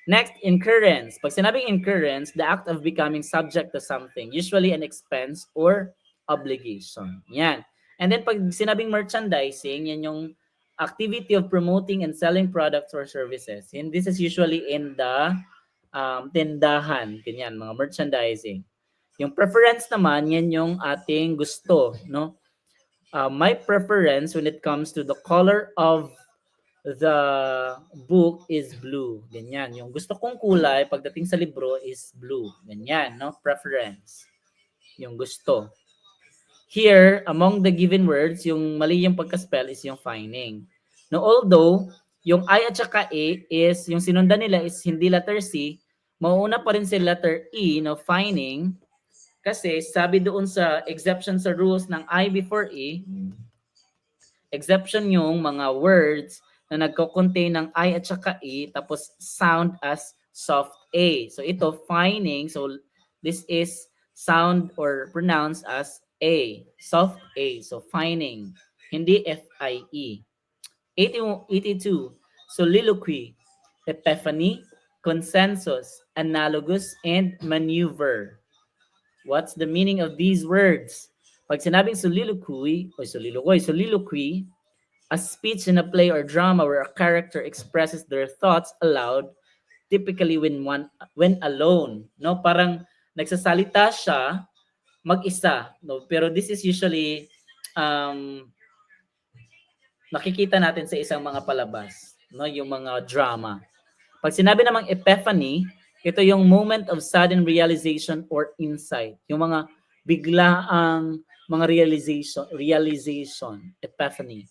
Next, incurrence. Pag sinabing incurrence, the act of becoming subject to something, usually an expense or obligation. Yan. And then pag sinabing merchandising, yan yung activity of promoting and selling products or services. And this is usually in the tindahan, ganyan, mga merchandising. Yung preference naman, yan yung ating gusto, no? My preference when it comes to the color of the book is blue. Ganyan. Yung gusto kong kulay pagdating sa libro is blue. Ganyan, no? Preference. Yung gusto. Here, among the given words, yung mali yung pagka-spell is yung finding. Now, although, yung I at saka A is, yung sinundan nila is hindi letter C, mauuna pa rin si letter E, no, finding, kasi sabi doon sa exception sa rules ng I before E, exception yung mga words na nagko-contain ng I at saka E tapos sound as soft A. So ito, finding, so this is sound or pronounced as A, soft A. So finding, hindi F-I-E. 82, soliloquy, epiphany, consensus, analogous, and maneuver. What's the meaning of these words? Pag sinabing soliloquy, a speech in a play or drama where a character expresses their thoughts aloud, typically when alone, no? Parang nagsasalita siya mag-isa, no? Pero this is usually nakikita natin sa isang mga palabas, no? Yung mga drama. Pag sinabi namang epiphany, ito yung moment of sudden realization or insight. Yung mga biglaang mga realization, epiphany.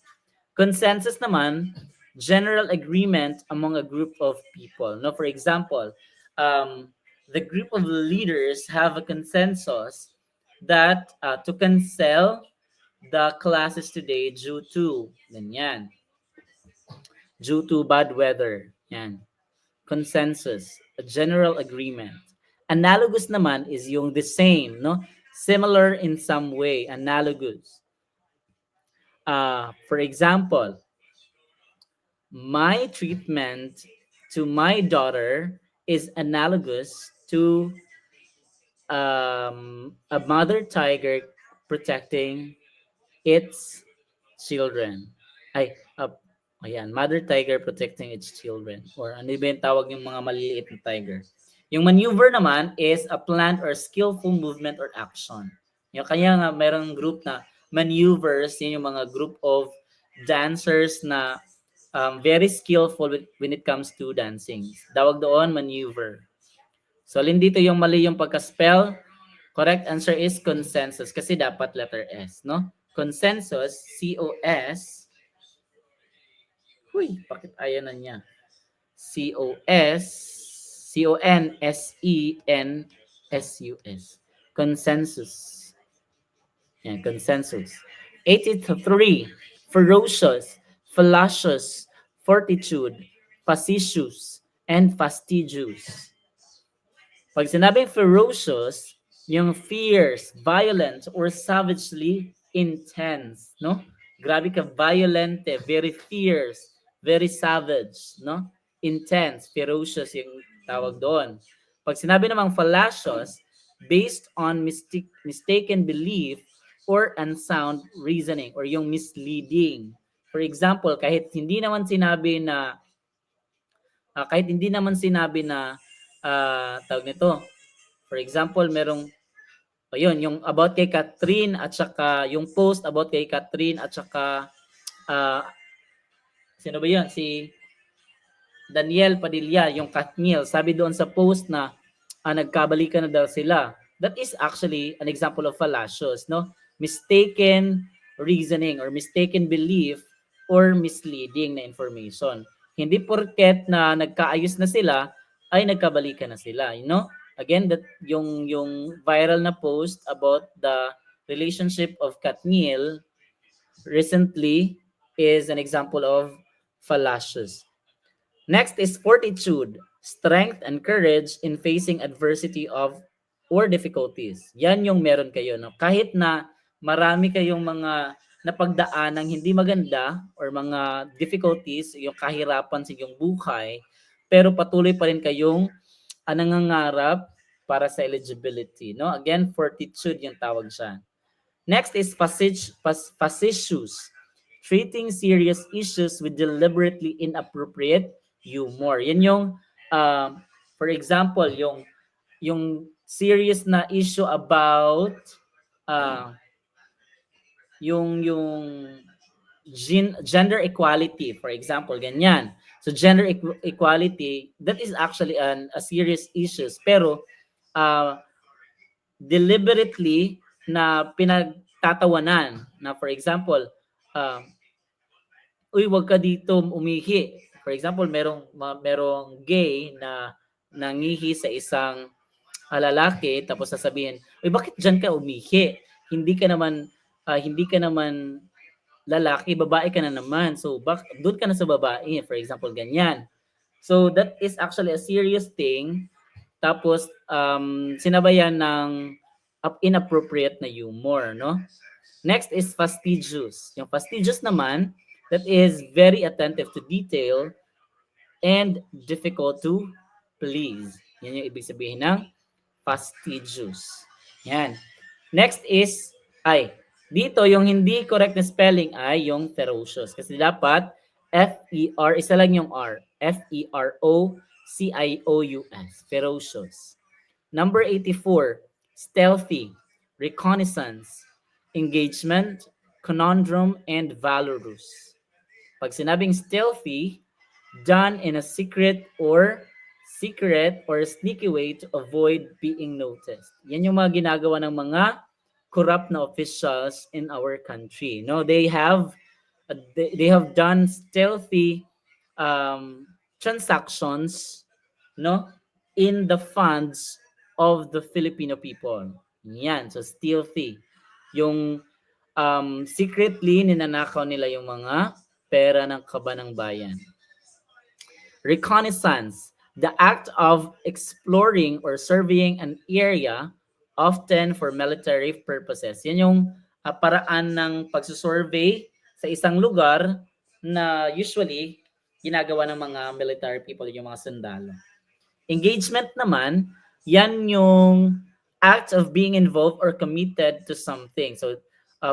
Consensus naman, general agreement among a group of people. No, for example, the group of leaders have a consensus that to cancel the classes today due to ganyan, due to bad weather. Yan. Consensus, a general agreement. Analogous naman is yung the same, no? Similar in some way, analogous. For example, my treatment to my daughter is analogous to a mother tiger protecting its children. Mother tiger protecting its children. Or ano ba yung tawag yung mga maliliit na tiger? Yung maneuver naman is a planned or skillful movement or action. Yung kaya nga mayroong group na maneuvers, yun yung mga group of dancers na very skillful when it comes to dancing. Tawag doon maneuver. So alin dito yung mali yung pagka-spell? Correct answer is consensus kasi dapat letter S, no? Consensus, C-O-S. Huy, bakit ayan na niya? C-O-S, C-O-N-S-E-N-S-U-S. Consensus. Yan, consensus. 83, ferocious, fallacious, fortitude, facetious, and fastidious. Pag sinabing ferocious, yung fierce, violent, or savagely intense, no? Grabe ka, violent, very fierce, very savage, no? Intense, ferocious yung tawag doon. Pag sinabi namang fallacious, based on mistaken belief or unsound reasoning or yung misleading. For example, kahit hindi naman sinabi na tawag nito. For example, merong ayun, yung about kay Catherine at saka yung post about kay Catherine at saka sino ba 'yun? Si Daniel Padilla, yung Katniel. Sabi doon sa post na nagkabalikan na daw sila. That is actually an example of fallacious, no? Mistaken reasoning or mistaken belief or misleading na information. Hindi porket na nagkaayos na sila ay nagkabalikan na sila, you know? Again, that yung viral na post about the relationship of Katniel recently is an example of fallacious. Next is fortitude, strength and courage in facing adversity of or difficulties. Yan yung meron kayo, no? Kahit na marami kayong mga napagdaanang hindi maganda or mga difficulties, yung kahirapan sa inyong buhay, pero patuloy pa rin kayong nangangarap para sa eligibility, no? Again, fortitude yung tawag siya. Next is facetious, treating serious issues with deliberately inappropriate humor. Yan yung, for example, yung serious na issue about yung gender equality, for example, ganyan. So gender equality, that is actually a serious issue. Pero deliberately na pinagtatawanan na, for example, uy, wag ka dito umihi. For example, merong gay na nangihi sa isang lalaki tapos sasabihin, uy, bakit diyan ka umihi? Hindi ka naman lalaki, babae ka na naman. So doon ka na sa babae, for example, ganyan. So that is actually a serious thing. Tapos sinabayan ng inappropriate na humor, no? Next is fastidious. Yung fastidious naman, that is very attentive to detail and difficult to please. Yan yung ibig sabihin ng fastidious. Yan. Next is, dito yung hindi correct na spelling ay yung ferocious. Kasi dapat F-E-R, isa lang yung R. F-E-R-O-C-I-O-U-S. Ferocious. Number 84, stealthy, reconnaissance, engagement, conundrum, and valorous. Pag sinabing stealthy, done in a secret or sneaky way to avoid being noticed. Yan yung mga ginagawa ng mga corrupt na officials in our country. No, they have done stealthy transactions, no, in the funds of the Filipino people. Yan, so stealthy. Yung secretly ninanakaw nila yung mga pera ng kabanang bayan. Reconnaissance, the act of exploring or surveying an area, often for military purposes. Yan yung paraan ng pagsusurvey sa isang lugar na usually ginagawa ng mga military people, yung mga sundalo. Engagement naman, yan yung act of being involved or committed to something. So,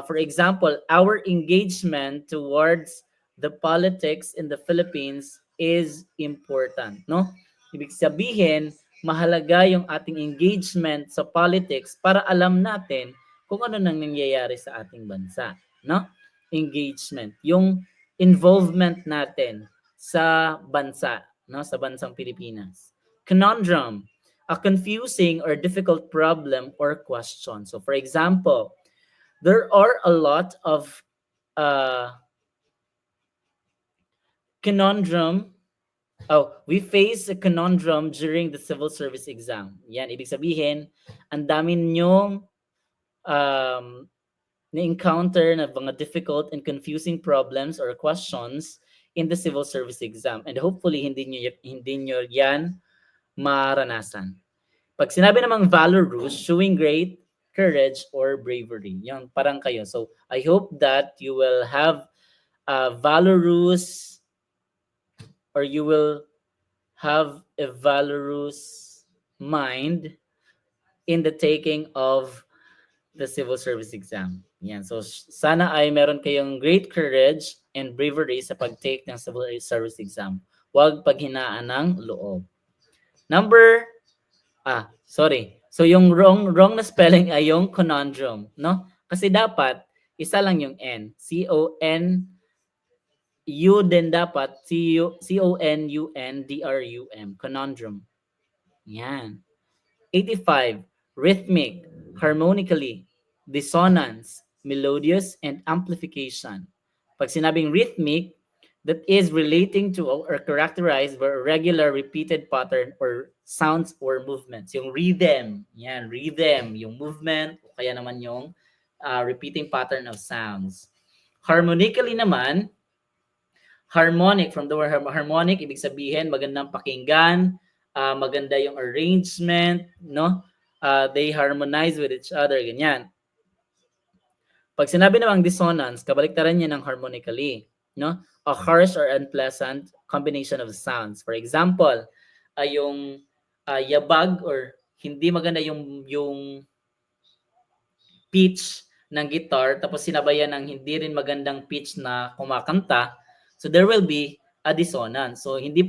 for example, our engagement towards the politics in the Philippines is important, no? Ibig sabihin, mahalaga yung ating engagement sa politics para alam natin kung ano nang nangyayari sa ating bansa, no? Engagement, yung involvement natin sa bansa, no, sa bansang Pilipinas. Conundrum, a confusing or difficult problem or question. So for example, there are a lot of uh, conundrum. Oh, we face a conundrum during the civil service exam. Yan, ibig sabihin, ang dami nyong um, na-encounter na mga difficult and confusing problems or questions in the civil service exam. And hopefully, hindi nyo yan maranasan. Pag sinabi namang valorous, showing great courage or bravery. Yan, parang kayo. So, I hope that you will have valorous, or you will have a valorous mind in the taking of the civil service exam. Yan. So, sana ay meron kayong great courage and bravery sa pag-take ng civil service exam. Huwag paghinaan ng loob. Sorry. So, yung wrong na spelling ay yung conundrum, no? Kasi dapat, isa lang yung N. C-O-N, U din dapat, C-O-N-U-N-D-R-U-M. Conundrum. Yan. 85. Rhythmic, harmonically, dissonance, melodious, and amplification. Pag sinabing rhythmic, that is relating to or characterized by a regular repeated pattern or sounds or movements. Yung rhythm, yan, rhythm, yung movement, o kaya naman yung repeating pattern of sounds. Harmonically naman, harmonic, from the word harmonic, ibig sabihin magandang pakinggan, maganda yung arrangement, no? They harmonize with each other, ganyan. Pag sinabi namang dissonance, kabaliktaran niya ng harmonically, no? A harsh or unpleasant combination of sounds. For example, yung yabag or hindi maganda yung pitch ng guitar, tapos sinabayan ng hindi rin magandang pitch na kumakanta, so there will be a dissonance. So hindi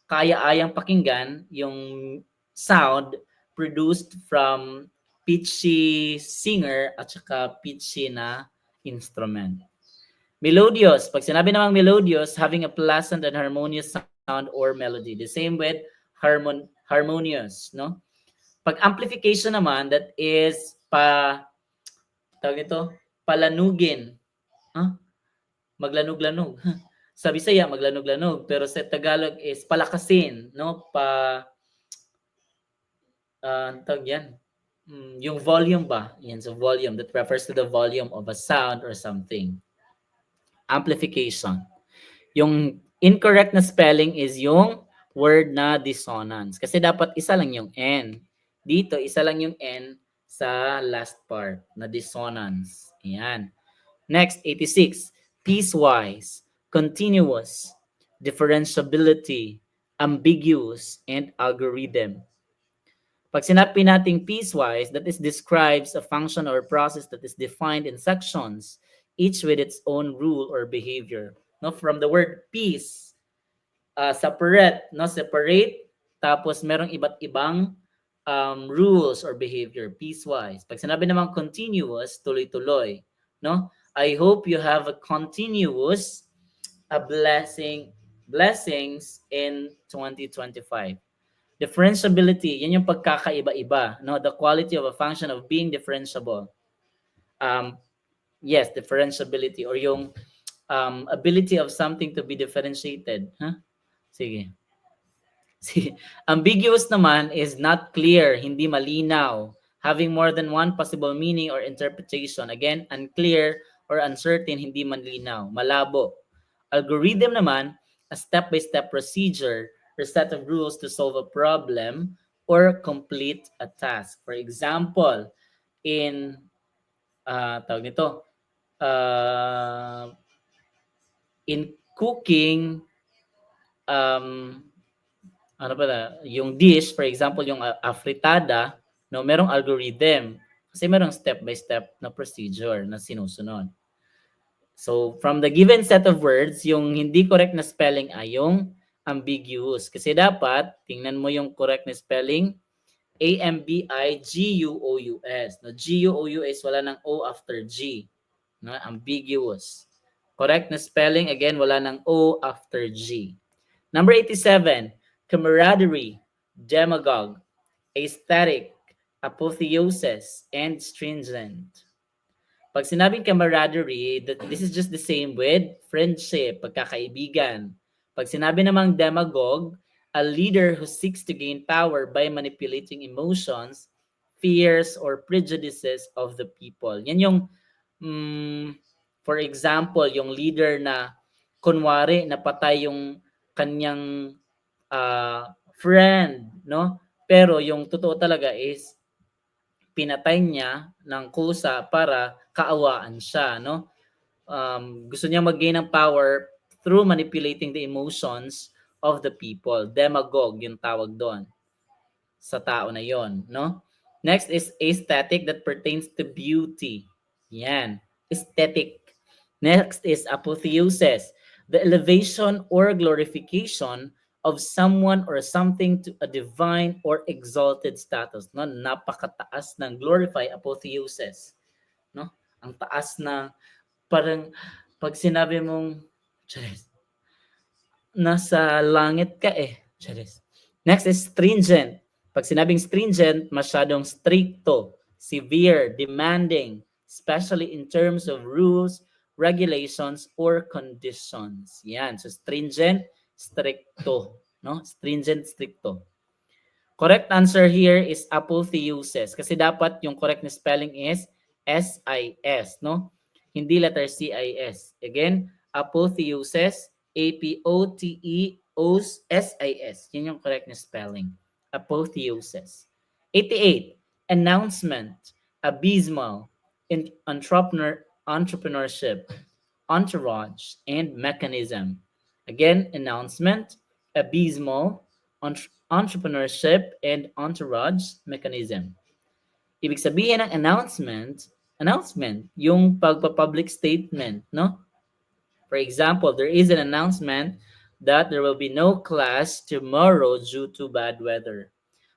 kaya-ayang pakinggan yung sound produced from pitchy singer at saka pitchy na instrument. Melodious. Pag sinabi namang melodious, having a pleasant and harmonious sound or melody. The same with harmonious, no? Pag amplification naman, that is palanugin. Huh? Maglanog-lanog. Sa Bisaya, maglanog-lanog. Pero sa Tagalog is palakasin, no? Tawag yan. Yung volume ba? Yan, so volume. That refers to the volume of a sound or something. Amplification. Yung incorrect na spelling is yung word na dissonance. Kasi dapat isa lang yung N. Dito, isa lang yung N sa last part na dissonance. Ayan. Next, 86. Piecewise, continuous, differentiability, ambiguous, and algorithm. Pag sinabi nating piecewise, that is describes a function or process that is defined in sections, each with its own rule or behavior. No, from the word piece, separate, no, separate, tapos merong iba't ibang rules or behavior, piecewise. Pag sinabi naman continuous, tuloy-tuloy, no? I hope you have a continuous blessings in 2025. Differentiability, yan yung pagkakaiba-iba, no? The quality of a function of being differentiable. Yes, differentiability or yung ability of something to be differentiated. Huh? Sige. Ambiguous naman is not clear, hindi malinaw, having more than one possible meaning or interpretation. Again, unclear or uncertain, hindi malinaw, malabo. Algorithm naman, a step-by-step procedure or set of rules to solve a problem or complete a task. For example, in in cooking, yung dish, for example, yung afritada, no, merong algorithm. Kasi merong step-by-step na procedure na sinusunod. So, from the given set of words, yung hindi correct na spelling ay yung ambiguous. Kasi dapat, tingnan mo yung correct na spelling, A-M-B-I-G-U-O-U-S. No, G-U-O-U-S, wala ng O after G. No, ambiguous. Correct na spelling, again, wala ng O after G. Number 87, camaraderie, demagogue, aesthetic, apotheosis, and stringent. Pag sinabing camaraderie, that this is just the same with friendship, pagkakaibigan. Pag sinabi namang demagogue, a leader who seeks to gain power by manipulating emotions, fears, or prejudices of the people. Yan yung, for example, yung leader na kunwari napatay yung kanyang friend, no? Pero yung totoo talaga is pinatay niya ng kusa para kaawaan siya, no? Gusto niya mag-gain ng power through manipulating the emotions of the people. Demagogue yung tawag doon sa tao na yon, no? Next is aesthetic that pertains to beauty. Yan, aesthetic. Next is apotheosis, the elevation or glorification of someone or something to a divine or exalted status. No, napakataas ng glorify, apotheosis. No, ang taas na parang pag sinabi mong Charis, nasa langit ka eh. Charis. Next is stringent. Pag sinabing stringent, masyadong stricto, severe, demanding, especially in terms of rules, regulations, or conditions. Yan. So stringent, stricto. No? Stringent, stricto. Correct answer here is apotheosis. Kasi dapat yung correct na spelling is S-I-S. No? Hindi letter C-I-S. Again, apotheosis, A-P-O-T-E-O-S-I-S. Yun yung correct na spelling. Apotheosis. 88. Announcement, abysmal, entrepreneurship, entourage, and mechanism. Again, announcement, abysmal, entrepreneurship, and entourage, mechanism. Ibig sabihin ng announcement, yung pagpa-public statement, no? For example, there is an announcement that there will be no class tomorrow due to bad weather.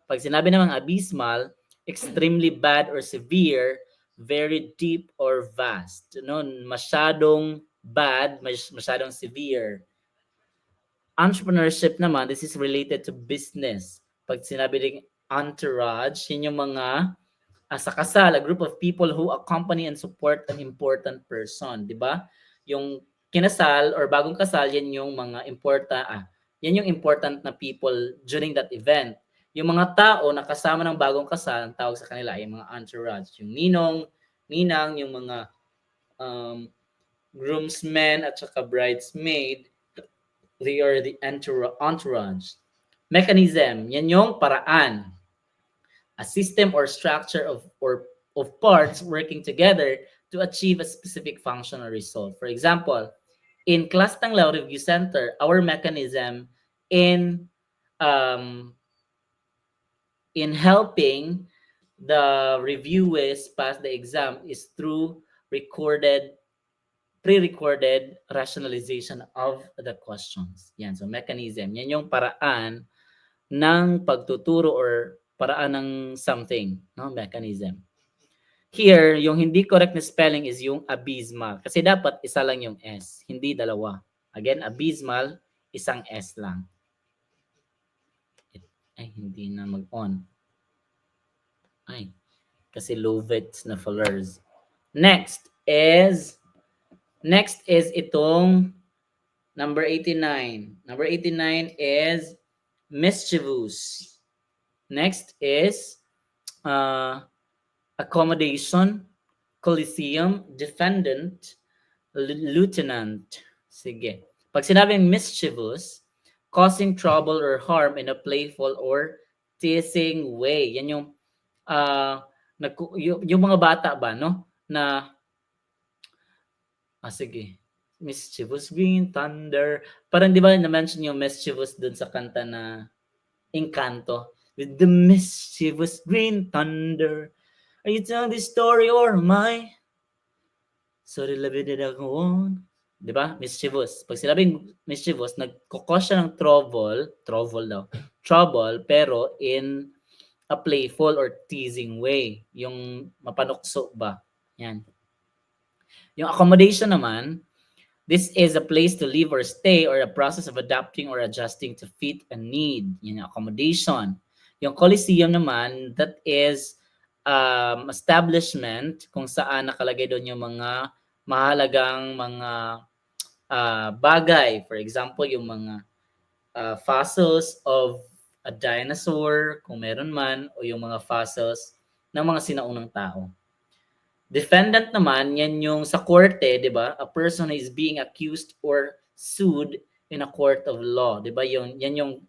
Pag sinabi namang abysmal, extremely bad or severe, very deep or vast. No? Masyadong bad, masyadong severe. Entrepreneurship naman, this is related to business. Pag sinabi ring entourage, yun yung mga sa kasal, a group of people who accompany and support an important person, di ba? Yung kinasal or bagong kasal, yan yung mga yan yung important na people during that event. Yung mga tao na kasama ng bagong kasal, ang tawag sa kanila ay mga entourage. Yung ninong, ninang, yung mga groomsmen at saka bridesmaid, they are the entourage. Mechanism, yan yung paraan. A system or structure of parts working together to achieve a specific function or result. For example, in Class Tanglaw Review Center, our mechanism in helping the reviewers pass the exam is through pre-recorded rationalization of the questions. Yan, so mechanism. Yan yung paraan ng pagtuturo or paraan ng something, no? Mechanism. Here, yung hindi correct na spelling is yung abysmal. Kasi dapat isa lang yung S, hindi dalawa. Again, abysmal, isang S lang. Ay, hindi na mag-on. Ay, kasi low-vets na followers. Next is itong number 89. Number 89 is mischievous. Next is accommodation, coliseum, defendant, lieutenant. Sige. Pag sinabing mischievous, causing trouble or harm in a playful or teasing way. Yan yung yung mga bata ba, no? Na sige. Mischievous Green Thunder. Parang di ba na-mention yung mischievous dun sa kanta na Encanto? With the mischievous green thunder, are you telling this story or my? Sorry, labi din ako. Di ba? Mischievous. Pag sinabing mischievous, nagkukos siya ng trouble, pero in a playful or teasing way. Yung mapanukso ba? Yan. Yung accommodation naman, this is a place to live or stay or a process of adapting or adjusting to fit a need. Yan, accommodation. Yung Coliseum naman, that is establishment kung saan nakalagay doon yung mga mahalagang mga bagay. For example, yung mga fossils of a dinosaur, kung meron man, o yung mga fossils ng mga sinaunang tao. Defendant naman, yan yung sa korte, di ba? A person is being accused or sued in a court of law. Di ba? Yan yung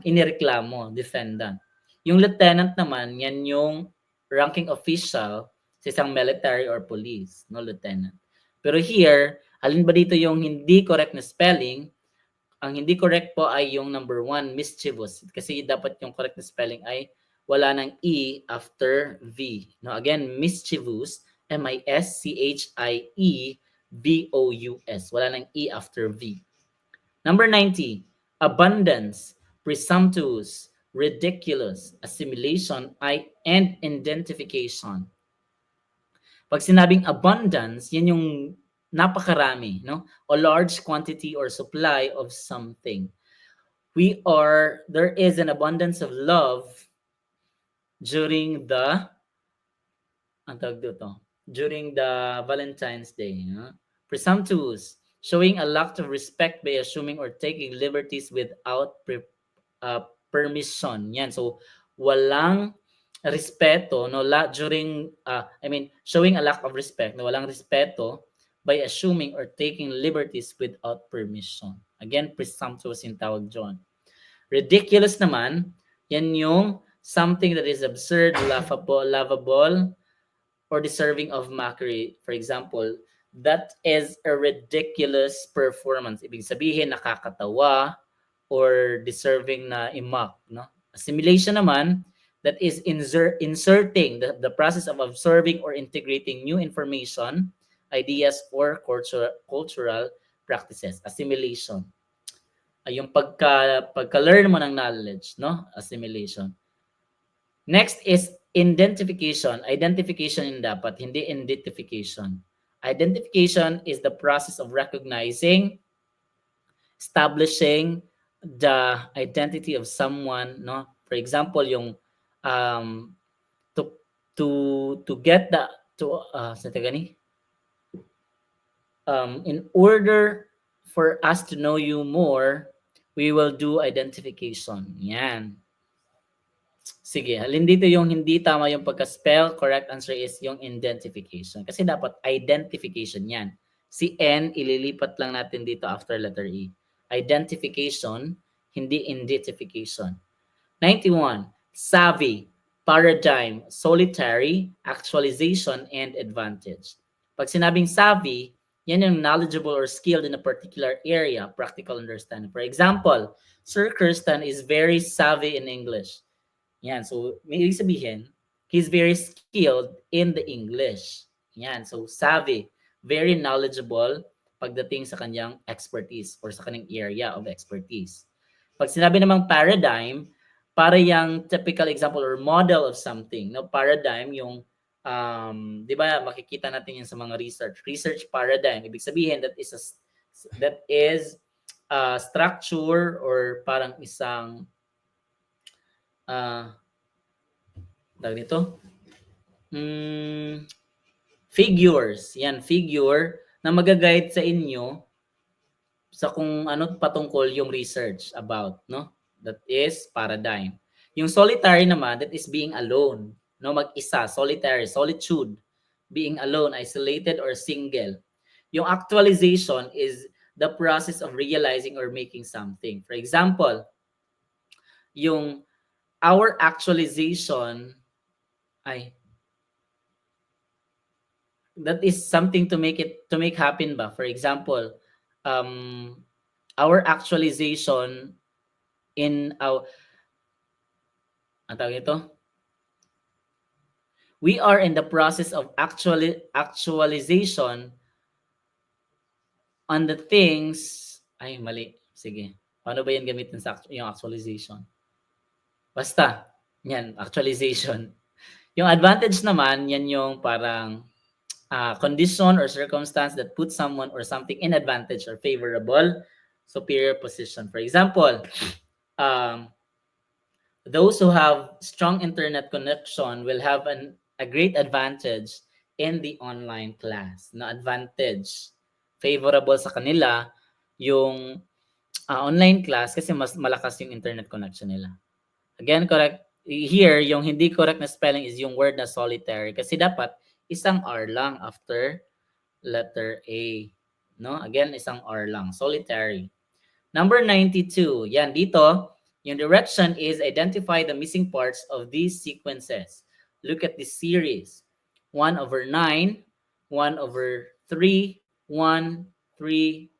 inireklamo, defendant. Yung lieutenant naman, yan yung ranking official sa isang military or police, no, lieutenant. Pero here, alin ba dito yung hindi correct na spelling? Ang hindi correct po ay yung number 1, mischievous. Kasi dapat yung correct na spelling ay wala ng E after V. No, again, mischievous, M-I-S-C-H-I-E-V-O-U-S. Wala ng E after V. Number 90, abundance, presumptuous, ridiculous, assimilation, and identification. Pag sinabing abundance, yan yung napakarami, no? A large quantity or supply of something. There is an abundance of love during the Valentine's Day. Presumptuous, showing a lack of respect by assuming or taking liberties without permission. Yan. So, walang respeto, no, showing a lack of respect, no, walang respeto by assuming or taking liberties without permission. Again, presumptuous yung tawag dyan. Ridiculous naman, yan yung something that is absurd, laughable, or deserving of mockery. For example, that is a ridiculous performance. Ibig sabihin, nakakatawa or deserving na i-mock. No? Assimilation naman, that is inserting the process of absorbing or integrating new information, ideas, or cultural practices. Assimilation. Yung pagka-learn mo ng knowledge, no? Assimilation. Next is identification. Identification yung dapat, hindi identification. Identification is the process of recognizing, establishing the identity of someone, no? For example, yung to get the in order for us to know you more, we will do identification. Yan. Sige, halin dito yung hindi tama yung pagka-spell. Correct answer is yung identification. Kasi dapat identification yan. Si N, ililipat lang natin dito after letter E. Identification, hindi identification. 91, savvy, paradigm, solitary, actualization, and advantage. Pag sinabing savvy, yan yung knowledgeable or skilled in a particular area, practical understanding. For example, Sir Kirsten is very savvy in English. Yan, so may ibig sabihin, he's very skilled in the English. Yan, so savvy, very knowledgeable pagdating sa kanyang expertise or sa kanyang area of expertise. Pag sinabi namang paradigm, para yung typical example or model of something. No, paradigm yung di ba makikita natin yan sa mga research paradigm. Ibig sabihin that is a structure or parang isang figures. Yan, figure na magaguide sa inyo sa kung ano patungkol yung research about, no? That is paradigm. Yung solitary naman, that is being alone, no? Mag-isa, solitary, solitude, being alone, isolated, or single. Yung actualization is the process of realizing or making something. For example, yung our actualization that is something to make happen ba? For example, our actualization in our we are in the process of actualization on the things mali. Sige. Paano ba yan gamitin sa yung actualization? Basta, yan, actualization. Yung advantage naman, yan yung parang condition or circumstance that puts someone or something in advantage or favorable, superior position. For example, those who have strong internet connection will have a great advantage in the online class. No advantage. Favorable sa kanila yung online class kasi mas malakas yung internet connection nila. Again, correct. Here, yung hindi correct na spelling is yung word na solitary kasi dapat isang R lang after letter A. No? Again, isang R lang. Solitary. Number 92. Yan, dito, yung direction is identify the missing parts of these sequences. Look at this series. 1 over 9, 1 over 3, 1, 3,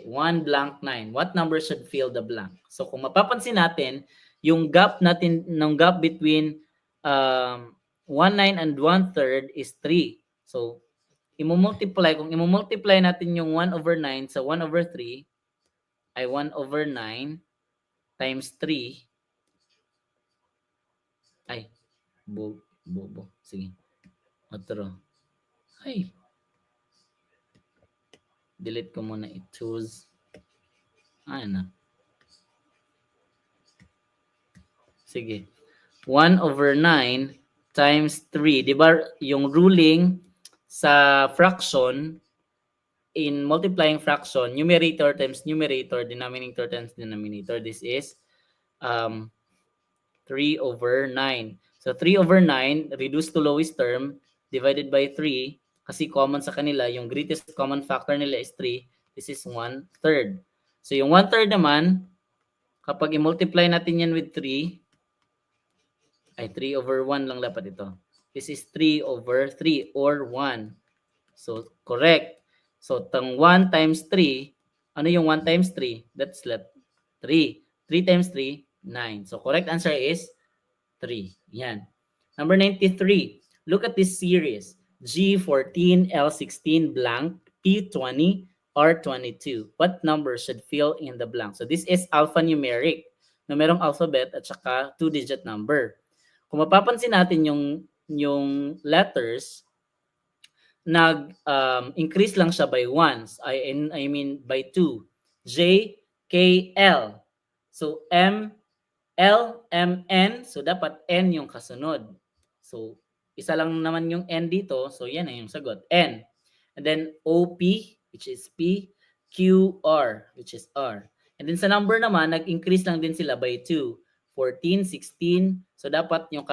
1 blank 9. What number should fill the blank? So kung mapapansin natin, yung gap natin, ng gap between 1, 9 and 1/3 is 3. So, kung imumultiply natin yung 1 over 9 sa 1 over 3, ay 1 over 9 times 3. Ay, bobo. Sige. Otro. Ay. Delete ko muna i-choose. Ano? Sige. 1 over 9 times 3. Diba yung ruling sa fraction, in multiplying fraction, numerator times numerator, denominator times denominator. This is 3 over 9. So 3 over 9 reduced to lowest term divided by 3 kasi common sa kanila, yung greatest common factor nila is 3. This is 1/3. So yung 1/3 naman, kapag i-multiply natin yan with 3, ay 3 over 1 lang dapat ito. This is 3 over 3 or 1. So correct. So tang 1 times 3, ano yung 1 times 3? That's 3. 3 times 3, 9. So correct answer is 3. Yan. Number 93. Look at this series. G14, L16, blank, P20, R22. What number should fill in the blank? So this is alphanumeric. Na merong alphabet at saka 2-digit number. Kung mapapansin natin yung letters, nag-increase lang siya by 1. I mean by 2. J, K, L. So M, L, M, N. So, dapat N yung kasunod. So, isa lang naman yung N dito. So, yan na yung sagot. N. And then, O, P, which is P. Q, R, which is R. And then, sa number naman, nag-increase lang din sila by 2. 14, 16. So, dapat yung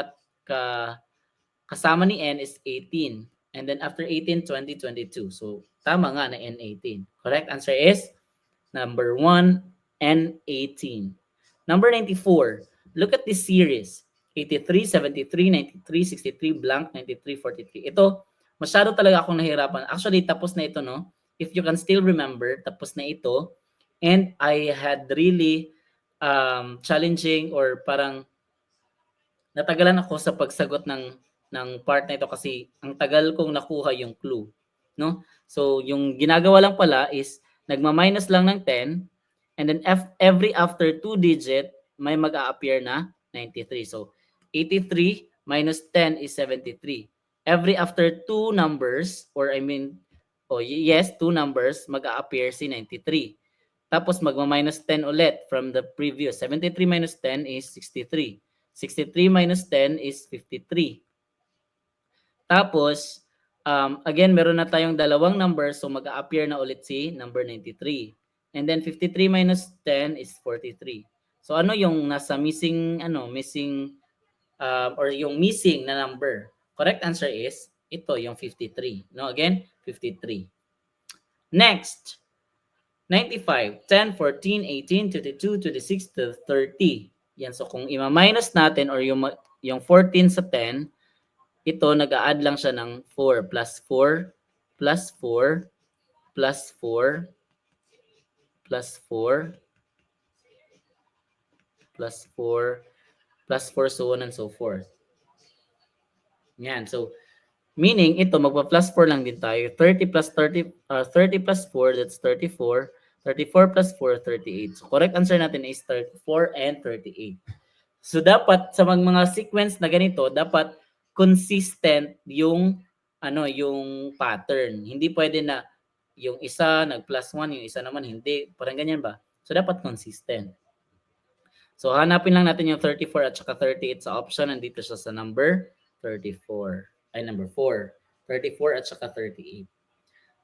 kasama ni N is 18. And then, after 18, 20, 22. So, tama nga na N18. Correct answer is number 1, N18. Number 94. Look at this series. 83, 73, 93, 63, blank, 93, 43. Ito, masyado talaga akong nahirapan. Actually, tapos na ito, no? If you can still remember, tapos na ito. And I had really challenging or parang natagalan ako sa pagsagot ng part na ito kasi ang tagal kong nakuha yung clue, no? So, yung ginagawa lang pala is nagma-minus lang ng 10 and then every after 2 digit may mag-a-appear na 93. So 83 minus 10 is 73. Every after 2 numbers or yes, 2 numbers mag-a-appear si 93. Tapos magma-minus 10 ulit from the previous. 73 minus 10 is 63. 63 minus 10 is 53. Tapos again meron na tayong dalawang numbers so mag-a-appear na ulit si number 93. And then 53 minus 10 is 43. So ano yung nasa missing or yung missing na number? Correct answer is ito yung 53. No, again, 53. Next, 95, 10, 14, 18, 22, 26, 30. Yan, so kung ima-minus natin or yung 14 sa 10, ito nag-a-add lang siya ng 4 plus 4 plus 4 plus 4 plus 4 plus 4 plus 4 so on and so forth. Yan. So meaning ito magpa-plus 4 lang din tayo. 30 plus 30 plus 4, that's 34. 34 plus 4, 38. So correct answer natin is 34 and 38. So dapat sa mga sequence na ganito, dapat consistent yung yung pattern. Hindi pwede na yung isa nag plus 1, yung isa naman hindi. Parang ganyan ba? So dapat consistent. So hanapin lang natin yung 34 at saka 38 sa option. Nandito siya sa number 34. Ay, number 4. 34 at saka 38.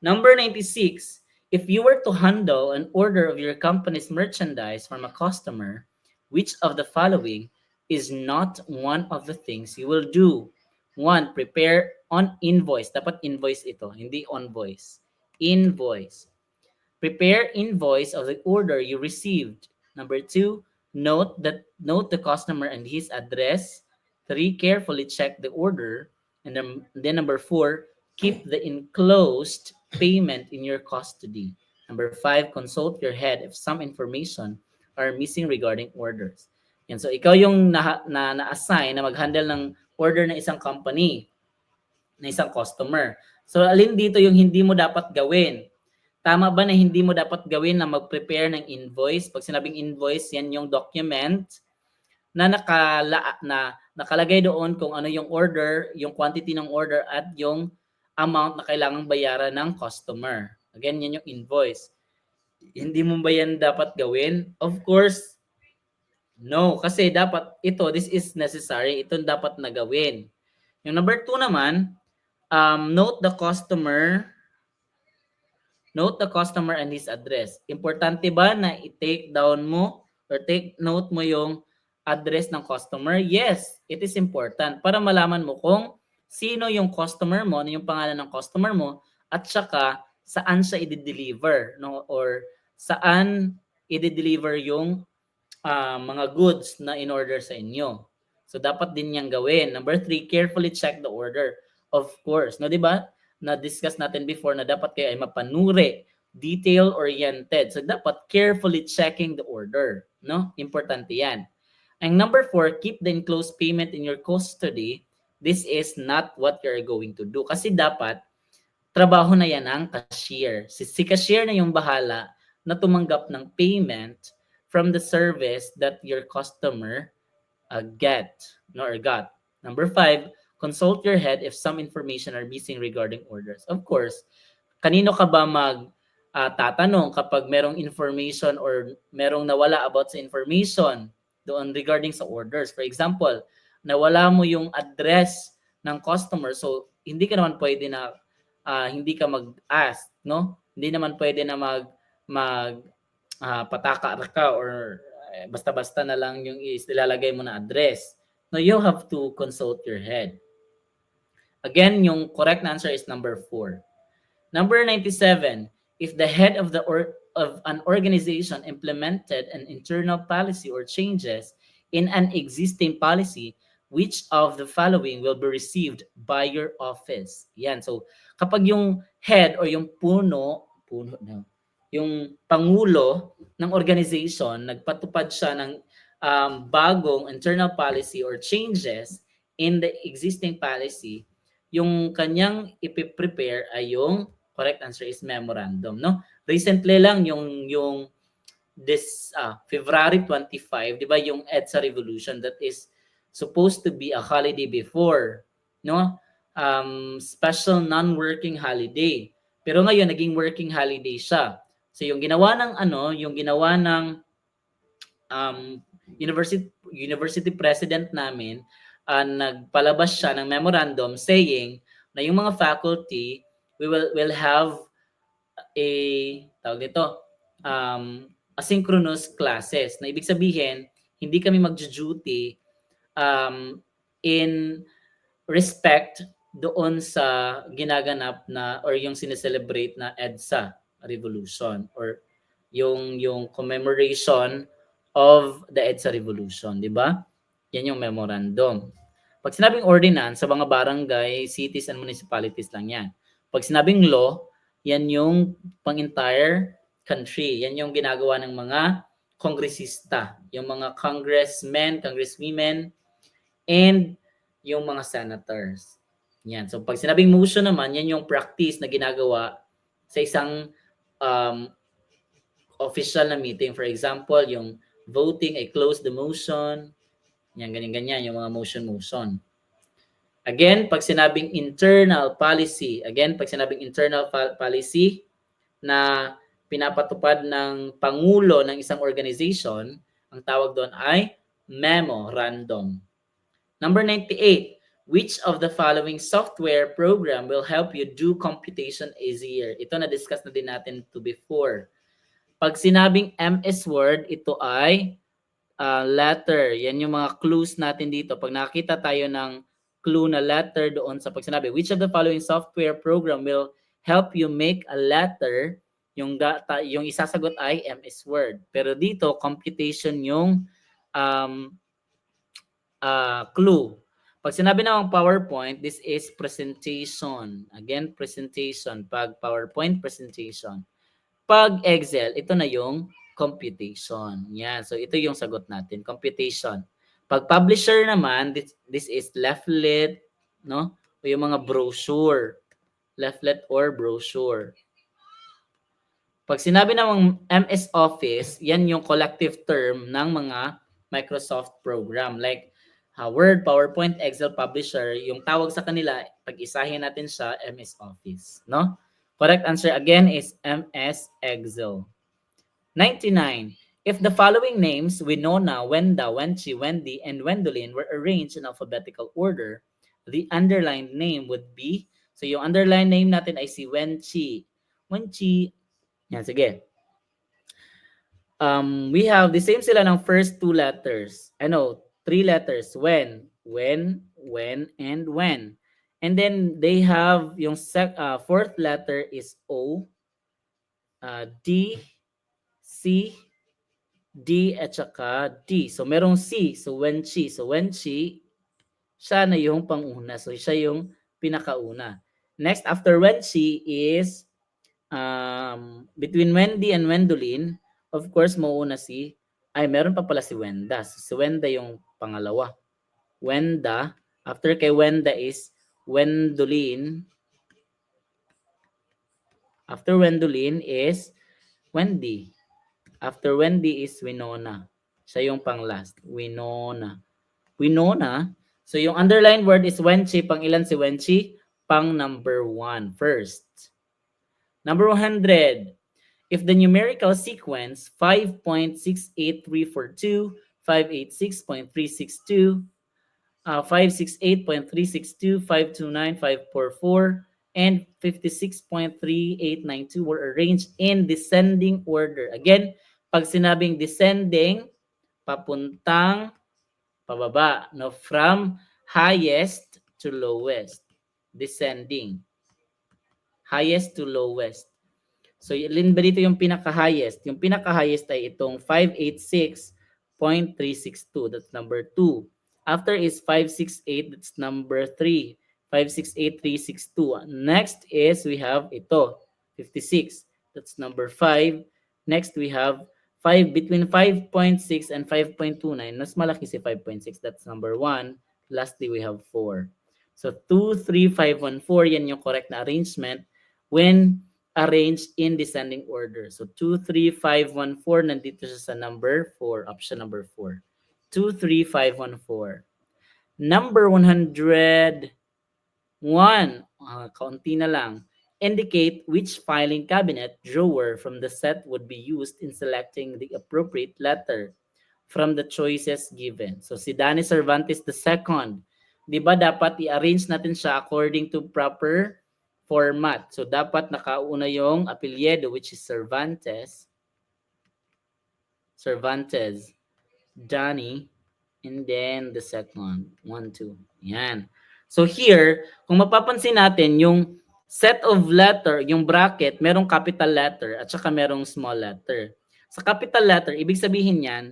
Number 96. If you were to handle an order of your company's merchandise from a customer, which of the following is not one of the things you will do? 1. Prepare on invoice. Dapat invoice ito, hindi on voice. Invoice. Prepare invoice of the order you received. Number 2, note the customer and his address. 3, carefully check the order. And then number 4, keep the enclosed payment in your custody. Number 5, consult your head if some information are missing regarding orders. Yan, so ikaw yung na-assign na mag-handle ng order ng isang company, ng isang customer. So alin dito yung hindi mo dapat gawin? Tama ba na hindi mo dapat gawin na mag-prepare ng invoice? Pag sinabing invoice, yan yung document na nakalagay doon kung ano yung order, yung quantity ng order at yung amount na kailangang bayaran ng customer. Again, yan yung invoice. Hindi mo ba yan dapat gawin? Of course, no. Kasi dapat ito, this is necessary. Ito dapat na gawin. Yung number 2 naman, note the customer and his address. Importante ba na i-take down mo or take note mo yung address ng customer? Yes, it is important para malaman mo kung sino yung customer mo, ano yung pangalan ng customer mo, at saka saan siya i-deliver, no? Or saan i-deliver yung mga goods na in-order sa inyo. So dapat din niyang gawin. Number 3, carefully check the order. Of course, no, di ba? Na-discuss natin before na dapat kayo ay mapanuri, detail-oriented. So dapat carefully checking the order, no? Importante 'yan. And number 4, keep the enclosed payment in your custody. This is not what you're going to do. Kasi dapat trabaho na 'yan ng cashier. Si cashier na yung bahala na tumanggap ng payment from the service that your customer get, no, or got. Number 5, consult your head if some information are missing regarding orders. Of course, kanino ka ba tatanong kapag merong information or merong nawala about sa information doon regarding sa orders? For example, nawala mo yung address ng customer, so hindi ka naman pwede na hindi ka mag-ask, no? Hindi naman pwede na pataka ka or basta-basta na lang yung ilalagay mo na address. No, you have to consult your head. Again, yung correct answer is number 4. Number 97, if the head of an organization implemented an internal policy or changes in an existing policy, which of the following will be received by your office? Yan. So, kapag yung head or yung yung pangulo ng organization, nagpatupad siya ng bagong internal policy or changes in the existing policy, yung kanyang ipiprepare ay yung correct answer is memorandum, no? Recently lang yung this February 25, 'di ba, yung EDSA revolution that is supposed to be a holiday before, no? Special non-working holiday. Pero ngayon naging working holiday siya. So yung ginawa ng university president namin, nagpalabas siya ng memorandum saying na yung mga faculty will have a asynchronous classes, na ibig sabihin hindi kami magjo-duty in respect doon sa ginaganap na or yung sineselebrate na EDSA revolution or yung commemoration of the EDSA revolution, di ba? Yan yung memorandum. Pag sinabing ordinance, sa mga barangay, cities, and municipalities lang yan. Pag sinabing law, yan yung pang-entire country. Yan yung ginagawa ng mga kongresista, yung mga congressmen, congresswomen, and yung mga senators. Yan. So pag sinabing motion naman, yan yung practice na ginagawa sa isang official na meeting. For example, yung voting, I close the motion. Yan, ganyan-ganyan, yung mga motion. Again, pag sinabing internal policy na pinapatupad ng pangulo ng isang organization, Ang tawag doon ay memorandum. Number 98. Which of the following software program will help you do computation easier? Ito na-discuss na din natin to before. Pag sinabing MS Word, ito ay letter. Yan yung mga clues natin dito. Pag nakita tayo ng clue na letter doon sa pag sinabi, which of the following software program will help you make a letter? Yung isasagot ay MS Word. Pero dito, computation yung clue. Pag sinabi namang PowerPoint, this is presentation. Again, presentation. Pag PowerPoint, presentation. Pag Excel, ito na yung computation. Yan. So, ito yung sagot natin. Computation. Pag publisher naman, this is leaflet, no? O yung mga brochure. Leaflet or brochure. Pag sinabi namang MS Office, yan yung collective term ng mga Microsoft program. Like Word, PowerPoint, Excel, Publisher, yung tawag sa kanila, pag-isahin natin siya, MS Office. No? Correct answer again is MS Excel. 99. If the following names, Winona, Wenda, Wenchi, Wendy, and Wendolyn were arranged in alphabetical order, the underlined name would be, so yung underlined name natin ay si Wenchi. Wenchi. Yan, sige. We have the same sila ng first two letters. 3 letters. When, and when. And then they have yung fourth letter is O, D, C, D, at saka D. So merong C. So when she. So when she, siya na yung panguna. So siya yung pinakauna. Next, after when she is between Wendy and Wendolyn, of course, mauuna meron pa pala si Wenda. So, si Wenda yung pangalawa. Wenda. After kay Wenda is Wendolyn. After Wendolyn is Wendy. After Wendy is Winona. Siya yung pang last. Winona. Winona. So, yung underlined word is Wenchi. Pang ilan si Wenchi? Pang number 1 first. Number 100. If the numerical sequence 5.68342, 586.362, 568.362, 529, 544, and 56.3892 were arranged in descending order. Again, pag sinabing descending, papuntang pababa. No, from highest to lowest. Descending. Highest to lowest. So, alin ba dito yung pinaka-highest? Yung pinaka-highest ay itong 586.362. That's number 2. After is 568. That's number 3. 568.362. Next is we have ito. 56. That's number 5. Next we have 5 between 5.6 and 5.29. Mas malaki si 5.6. That's number 1. Lastly, we have 4. So 2, 3, 5, 1, 4. Yan yung correct na arrangement when arranged in descending order. So 2, 3, 5, 1, 4. Nandito siya sa number 4. Option number 4. 2, 3, 5, 1, 4. Number 101. Kaunti na lang. Indicate which filing cabinet drawer from the set would be used in selecting the appropriate letter from the choices given. So si Danny Cervantes II, di ba dapat i-arrange natin siya according to proper format. So dapat nakauna yung apelyido which is Cervantes, Danny, and then the second, 1, 2. Yan. So here, kung mapapansin natin, yung set of letter, yung bracket, merong capital letter at saka merong small letter. Sa capital letter, ibig sabihin yan,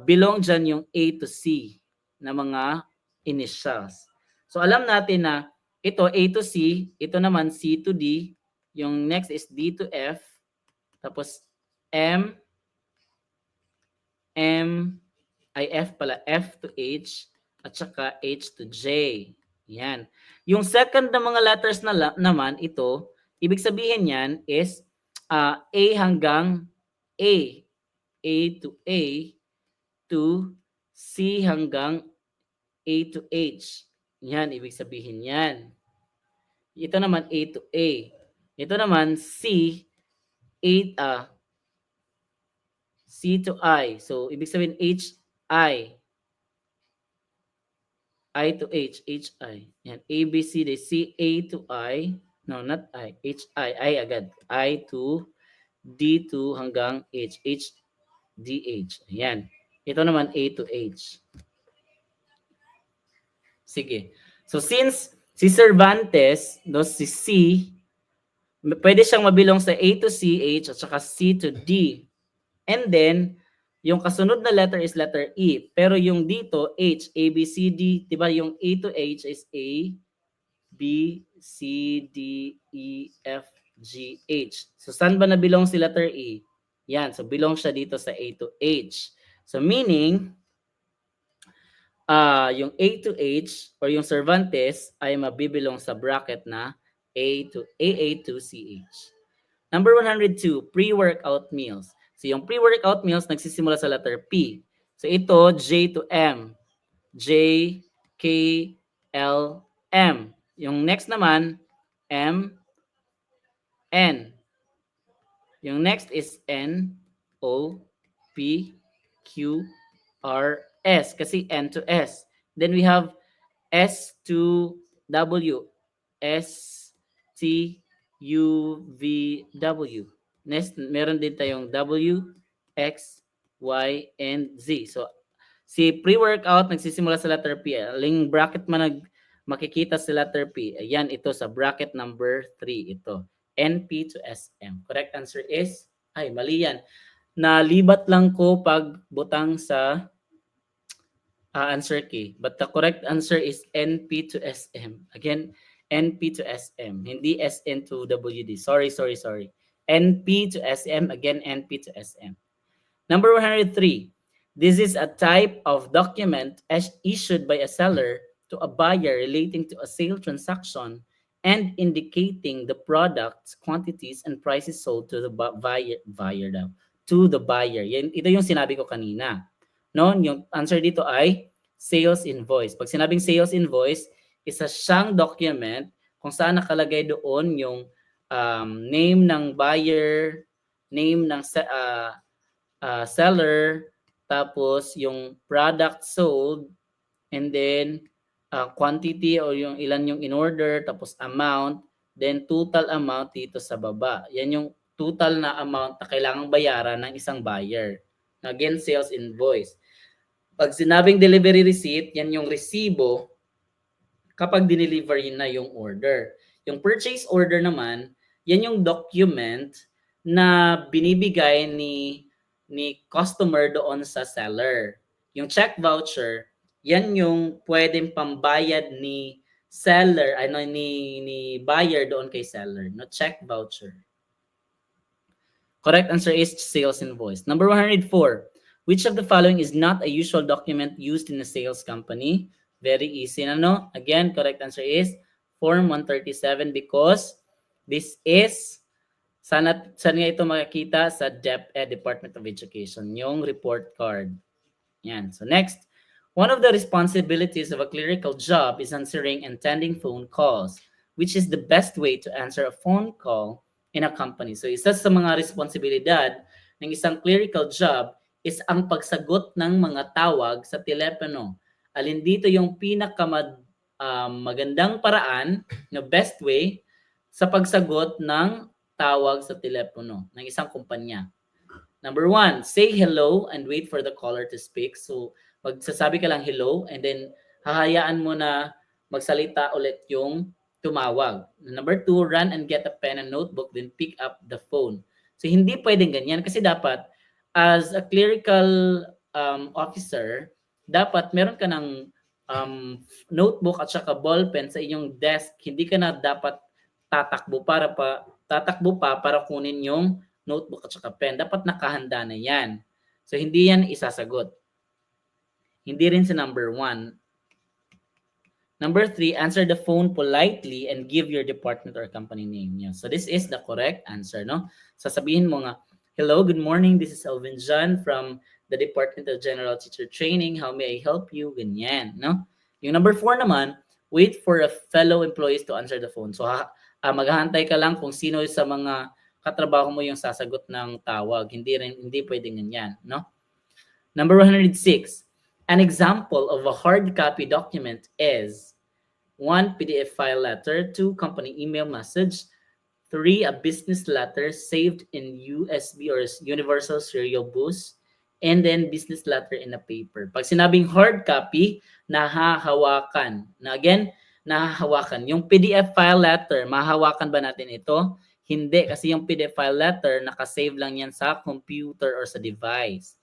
belong dyan yung A to C na mga initials. So alam natin na ito A to C, ito naman C to D, yung next is D to F, tapos F to H, at saka H to J. Yan. Yung second na mga letters na naman, ito, ibig sabihin yan is A hanggang A. A to C hanggang A to H. Yan, ibig sabihin yan. Ito naman A to A. Ito naman C, C to I. So, ibig sabihin H, I. I to H, H, I. Yan. A, B, C, D. C, A to I. No, not I. H, I agad. I to D to hanggang H. H, D, H. Ayan. Ito naman A to H. Sige. So, since si Cervantes, no, si C, pwede siyang mabilong sa A to C, H, at saka C to D. And then, yung kasunod na letter is letter E. Pero yung dito, H, A, B, C, D, di ba yung A to H is A, B, C, D, E, F, G, H. So, saan ba nabilong si letter E? Yan. So, belong siya dito sa A to H. So, meaning, yung A to H or yung Cervantes ay mabibilong sa bracket na A to AA to CH. Number 102, pre-workout meals. So yung pre-workout meals nagsisimula sa letter P. So ito, J to M. J, K, L, M. Yung next naman, M, N. Yung next is N, O, P, Q, R, S. Kasi N to S. Then we have S to W. S, T, U, V, W. Next, meron din tayong W, X, Y, and Z. So, si pre-workout nagsisimula sa letter P. Aling bracket man makikita sa letter P. Ayan, ito sa bracket number 3. Ito. NP to SM. Correct answer is, ay, mali yan. Nalibat lang ko pag butang sa answer key. But the correct answer is NP to SM. Again, NP to SM. Hindi SN to WD. Sorry. NP to SM. Again, NP to SM. Number 103. This is a type of document issued by a seller to a buyer relating to a sale transaction and indicating the products, quantities, and prices sold to the buyer daw. To the buyer. Ito yung sinabi ko kanina. No, yung answer dito ay sales invoice. Pag sinabing sales invoice, isa siyang document kung saan nakalagay doon yung name ng buyer, name ng seller, tapos yung product sold, and then quantity o yung ilan yung in-order, tapos amount, then total amount dito sa baba. Yan yung total na amount na kailangang bayaran ng isang buyer. Again, sales invoice. Pag sinabing delivery receipt, yan yung resibo kapag dineliver na yung order. Yung purchase order naman, yan yung document na binibigay ni customer doon sa seller. Yung check voucher, yan yung pwedeng pambayad ni seller, ni buyer doon kay seller, no, check voucher. Correct answer is sales invoice. Number 104. Which of the following is not a usual document used in a sales company? Very easy na, no? Again, correct answer is Form 137 because this is, saan nga ito makikita? Sa DepEd, Department of Education, yung report card. Yan. So next, one of the responsibilities of a clerical job is answering and attending phone calls, which is the best way to answer a phone call in a company. So isa sa mga responsibilidad ng isang clerical job is ang pagsagot ng mga tawag sa telepono. Alin dito yung magandang paraan, na best way sa pagsagot ng tawag sa telepono ng isang kumpanya. Number 1, say hello and wait for the caller to speak. So, magsasabi ka lang hello and then hahayaan mo na magsalita ulit yung tumawag. Number 2, run and get a pen and notebook then pick up the phone. So, hindi pwedeng ganyan kasi dapat as a clerical officer, dapat meron ka ng notebook at saka ballpen sa inyong desk. Hindi ka na dapat tatakbo pa para kunin yung notebook at saka pen. Dapat nakahanda na yan. So, hindi yan isasagot. Hindi rin sa number 1. Number 3, answer the phone politely and give your department or company name. Yeah. So, this is the correct answer, no? Sasabihin mo nga, hello, good morning. This is Alvin John from the Department of General Teacher Training. How may I help you? Ganyan, no? Yung number 4 naman, wait for a fellow employees to answer the phone. So, maghahantay ka lang kung sino sa mga katrabaho mo yung sasagot ng tawag. Hindi pwedeng ganyan, no? Number 106. An example of a hard copy document is 1. PDF file letter, 2. Company email message, 3. A business letter saved in USB or Universal Serial Bus, and then business letter in a paper. Pag sinabing hard copy, nahahawakan. Na again, nahahawakan. Yung PDF file letter, mahahawakan ba natin ito? Hindi, kasi yung PDF file letter, nakasave lang yan sa computer or sa device.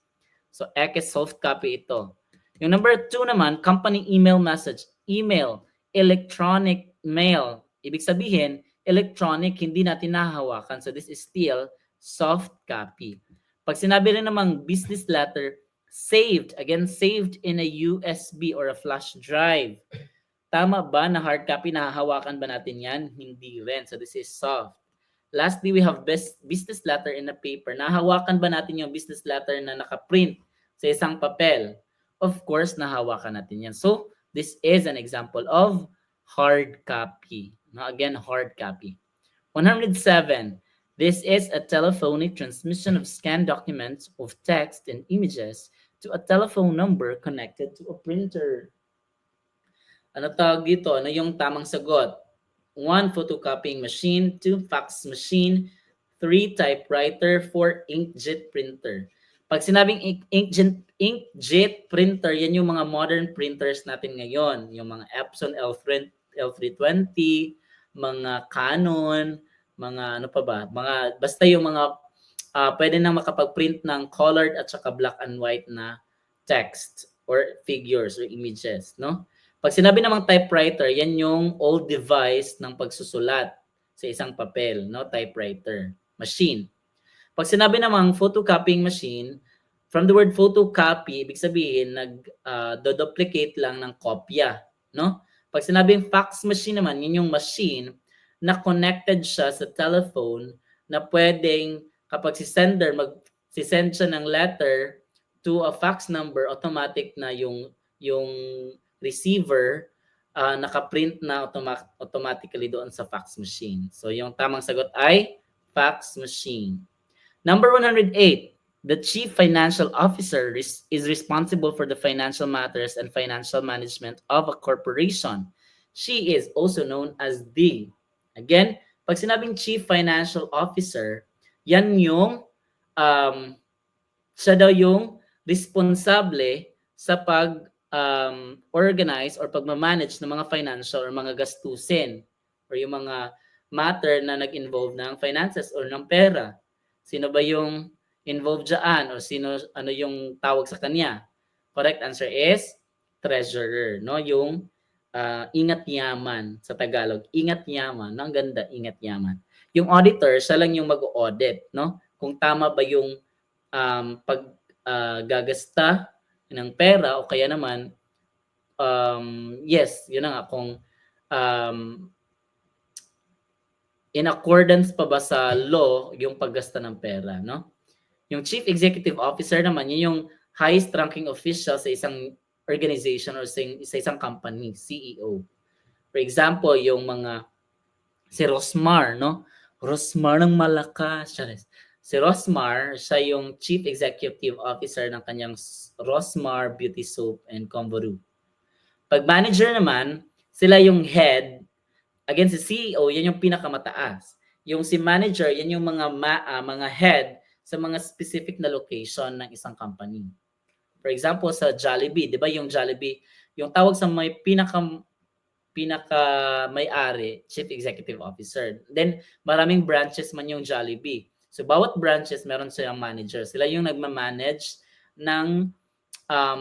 So, X soft copy ito. Yung number 2 naman, company email message. Email, electronic mail. Ibig sabihin, electronic, hindi natin nahahawakan. So, this is still soft copy. Pag sinabi rin namang business letter, saved. Again, saved in a USB or a flash drive. Tama ba na hard copy, nahahawakan ba natin yan? Hindi rin. So, this is soft. Lastly, we have business letter in a paper. Nahawakan ba natin yung business letter na nakaprint sa isang papel? Of course, nahawakan natin yan. So, this is an example of hard copy. Now, again, hard copy. 107. This is a telephonic transmission of scanned documents of text and images to a telephone number connected to a printer. Ano tawag dito? Ano yung tamang sagot? 1. Photocopying machine. 2. Fax machine. 3. Typewriter. 4. Inkjet printer. Pag sinabing inkjet printer, yan yung mga modern printers natin ngayon. Yung mga Epson L320, mga Canon, mga ano pa ba? Basta yung mga pwede nang makapag-print ng colored at saka black and white na text or figures or images, no? Pag sinabi namang typewriter, yan yung old device ng pagsusulat sa isang papel, no? Typewriter, machine. Pag sinabi namang photocopying machine, from the word photocopy, ibig sabihin nag-duplicate lang ng kopya, no? Pag sinabing fax machine naman, yun yung machine na connected siya sa telephone na pwedeng kapag si sender mag-send siya ng letter to a fax number, automatic na yung receiver naka-print na automatically doon sa fax machine. So yung tamang sagot ay fax machine. Number 108, the Chief Financial Officer is responsible for the financial matters and financial management of a corporation. She is also known as the, again, pag sinabing Chief Financial Officer, yan yung, siya daw yung responsable sa pag-organize or pagmamanage ng mga financial or mga gastusin or yung mga matter na nag-involve ng finances or ng pera. Sino ba yung involved dyan? O ano yung tawag sa kanya? Correct answer is treasurer, no? Yung ingat yaman sa Tagalog. Ingat yaman. No? Ang ganda, ingat yaman. Yung auditor, siya lang yung mag-audit, no? Kung tama ba yung gagasta ng pera o kaya naman yes, yun na nga kung in accordance pa ba sa law yung paggasta ng pera, no? Yung Chief Executive Officer naman, yun yung highest ranking official sa isang organization or sa isang company, CEO. For example, yung mga si Rosmar, no? Rosmar ng malakas. Si Rosmar, siya yung Chief Executive Officer ng kanyang Rosmar Beauty Soap and Combo. Pag manager naman, sila yung head. Again, si CEO, yan yung pinakamataas. Yung si manager, yan yung mga head sa mga specific na location ng isang company. For example, sa Jollibee, di ba yung Jollibee, yung tawag sa may pinaka may-ari, Chief Executive Officer. Then, maraming branches man yung Jollibee. So, bawat branches, meron silang manager. Sila yung nagmamanage ng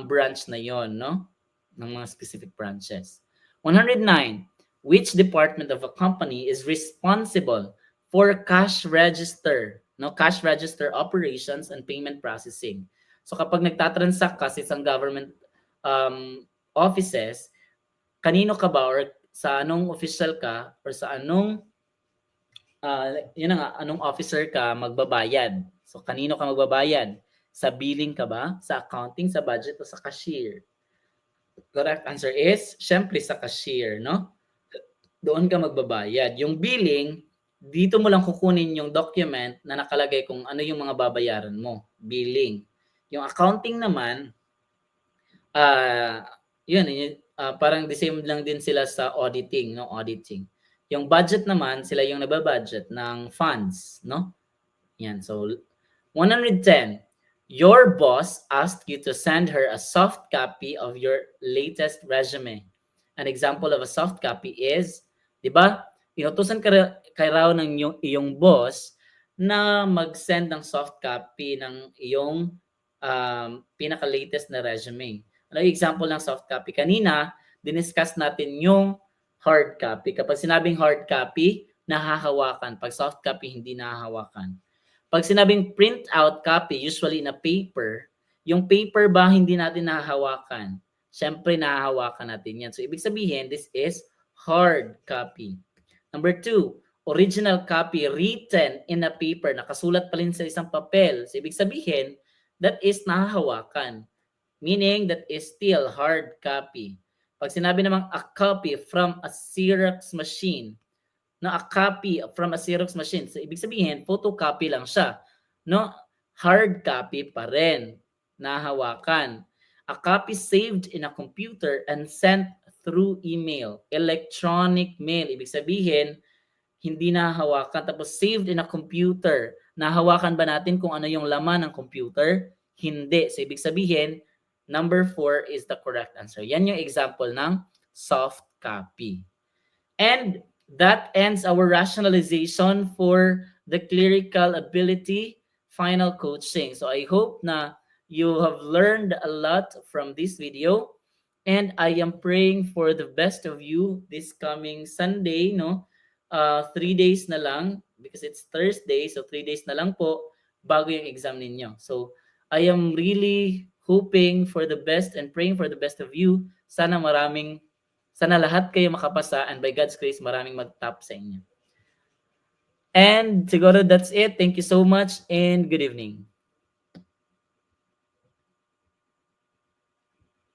branch na yon, no? Ng mga specific branches. 109. Which department of a company is responsible for cash register, no? Cash register operations and payment processing. So kapag nagtatransact ka sa isang government offices, kanino ka ba or sa anong official ka or sa anong anong officer ka magbabayad? So kanino ka magbabayad? Sa billing ka ba? Sa accounting, sa budget o sa cashier? Correct answer is syempre sa cashier, no? Doon ka magbabayad. Yung billing, dito mo lang kukunin yung document na nakalagay kung ano yung mga babayaran mo, billing. Yung accounting naman, yun, parang the same lang din sila sa auditing, no? Auditing. Yung budget naman, sila yung nababudget ng funds, no? Yan. So, 110. Your boss asked you to send her a soft copy of your latest resume. An example of a soft copy is, di ba, inutusan kay raw ng iyong boss na mag-send ng soft copy ng iyong pinaka-latest na resume. Ano yung example ng soft copy? Kanina, diniscuss natin yung hard copy. Kapag sinabing hard copy, nahahawakan. Pag soft copy, hindi nahahawakan. Pag sinabing print out copy, usually na paper, yung paper ba hindi natin nahahawakan? Siyempre, nahahawakan natin yan. So, ibig sabihin, this is hard copy. Number 2, original copy written in a paper, nakasulat pa rin sa isang papel. So, ibig sabihin, that is nahahawakan. Meaning, that is still hard copy. Pag sinabi namang a copy from a Xerox machine, na a copy from a Xerox machine. So, ibig sabihin, photocopy lang siya. No? Hard copy pa rin. Nahawakan. A copy saved in a computer and sent through email. Electronic mail. Ibig sabihin, hindi nahawakan. Tapos saved in a computer. Nahawakan ba natin kung ano yung laman ng computer? Hindi. So, ibig sabihin, number 4 is the correct answer. Yan yung example ng soft copy. And that ends our rationalization for the clerical ability final coaching. So I hope na you have learned a lot from this video, and I am praying for the best of you this coming Sunday, no? 3 days na lang because it's Thursday, so 3 days na lang po bago yung exam ninyo. So I am really hoping for the best and praying for the best of you. Sana lahat kayo makapasa, and by God's grace, maraming mag-top sa inyo. And siguro that's it. Thank you so much and good evening.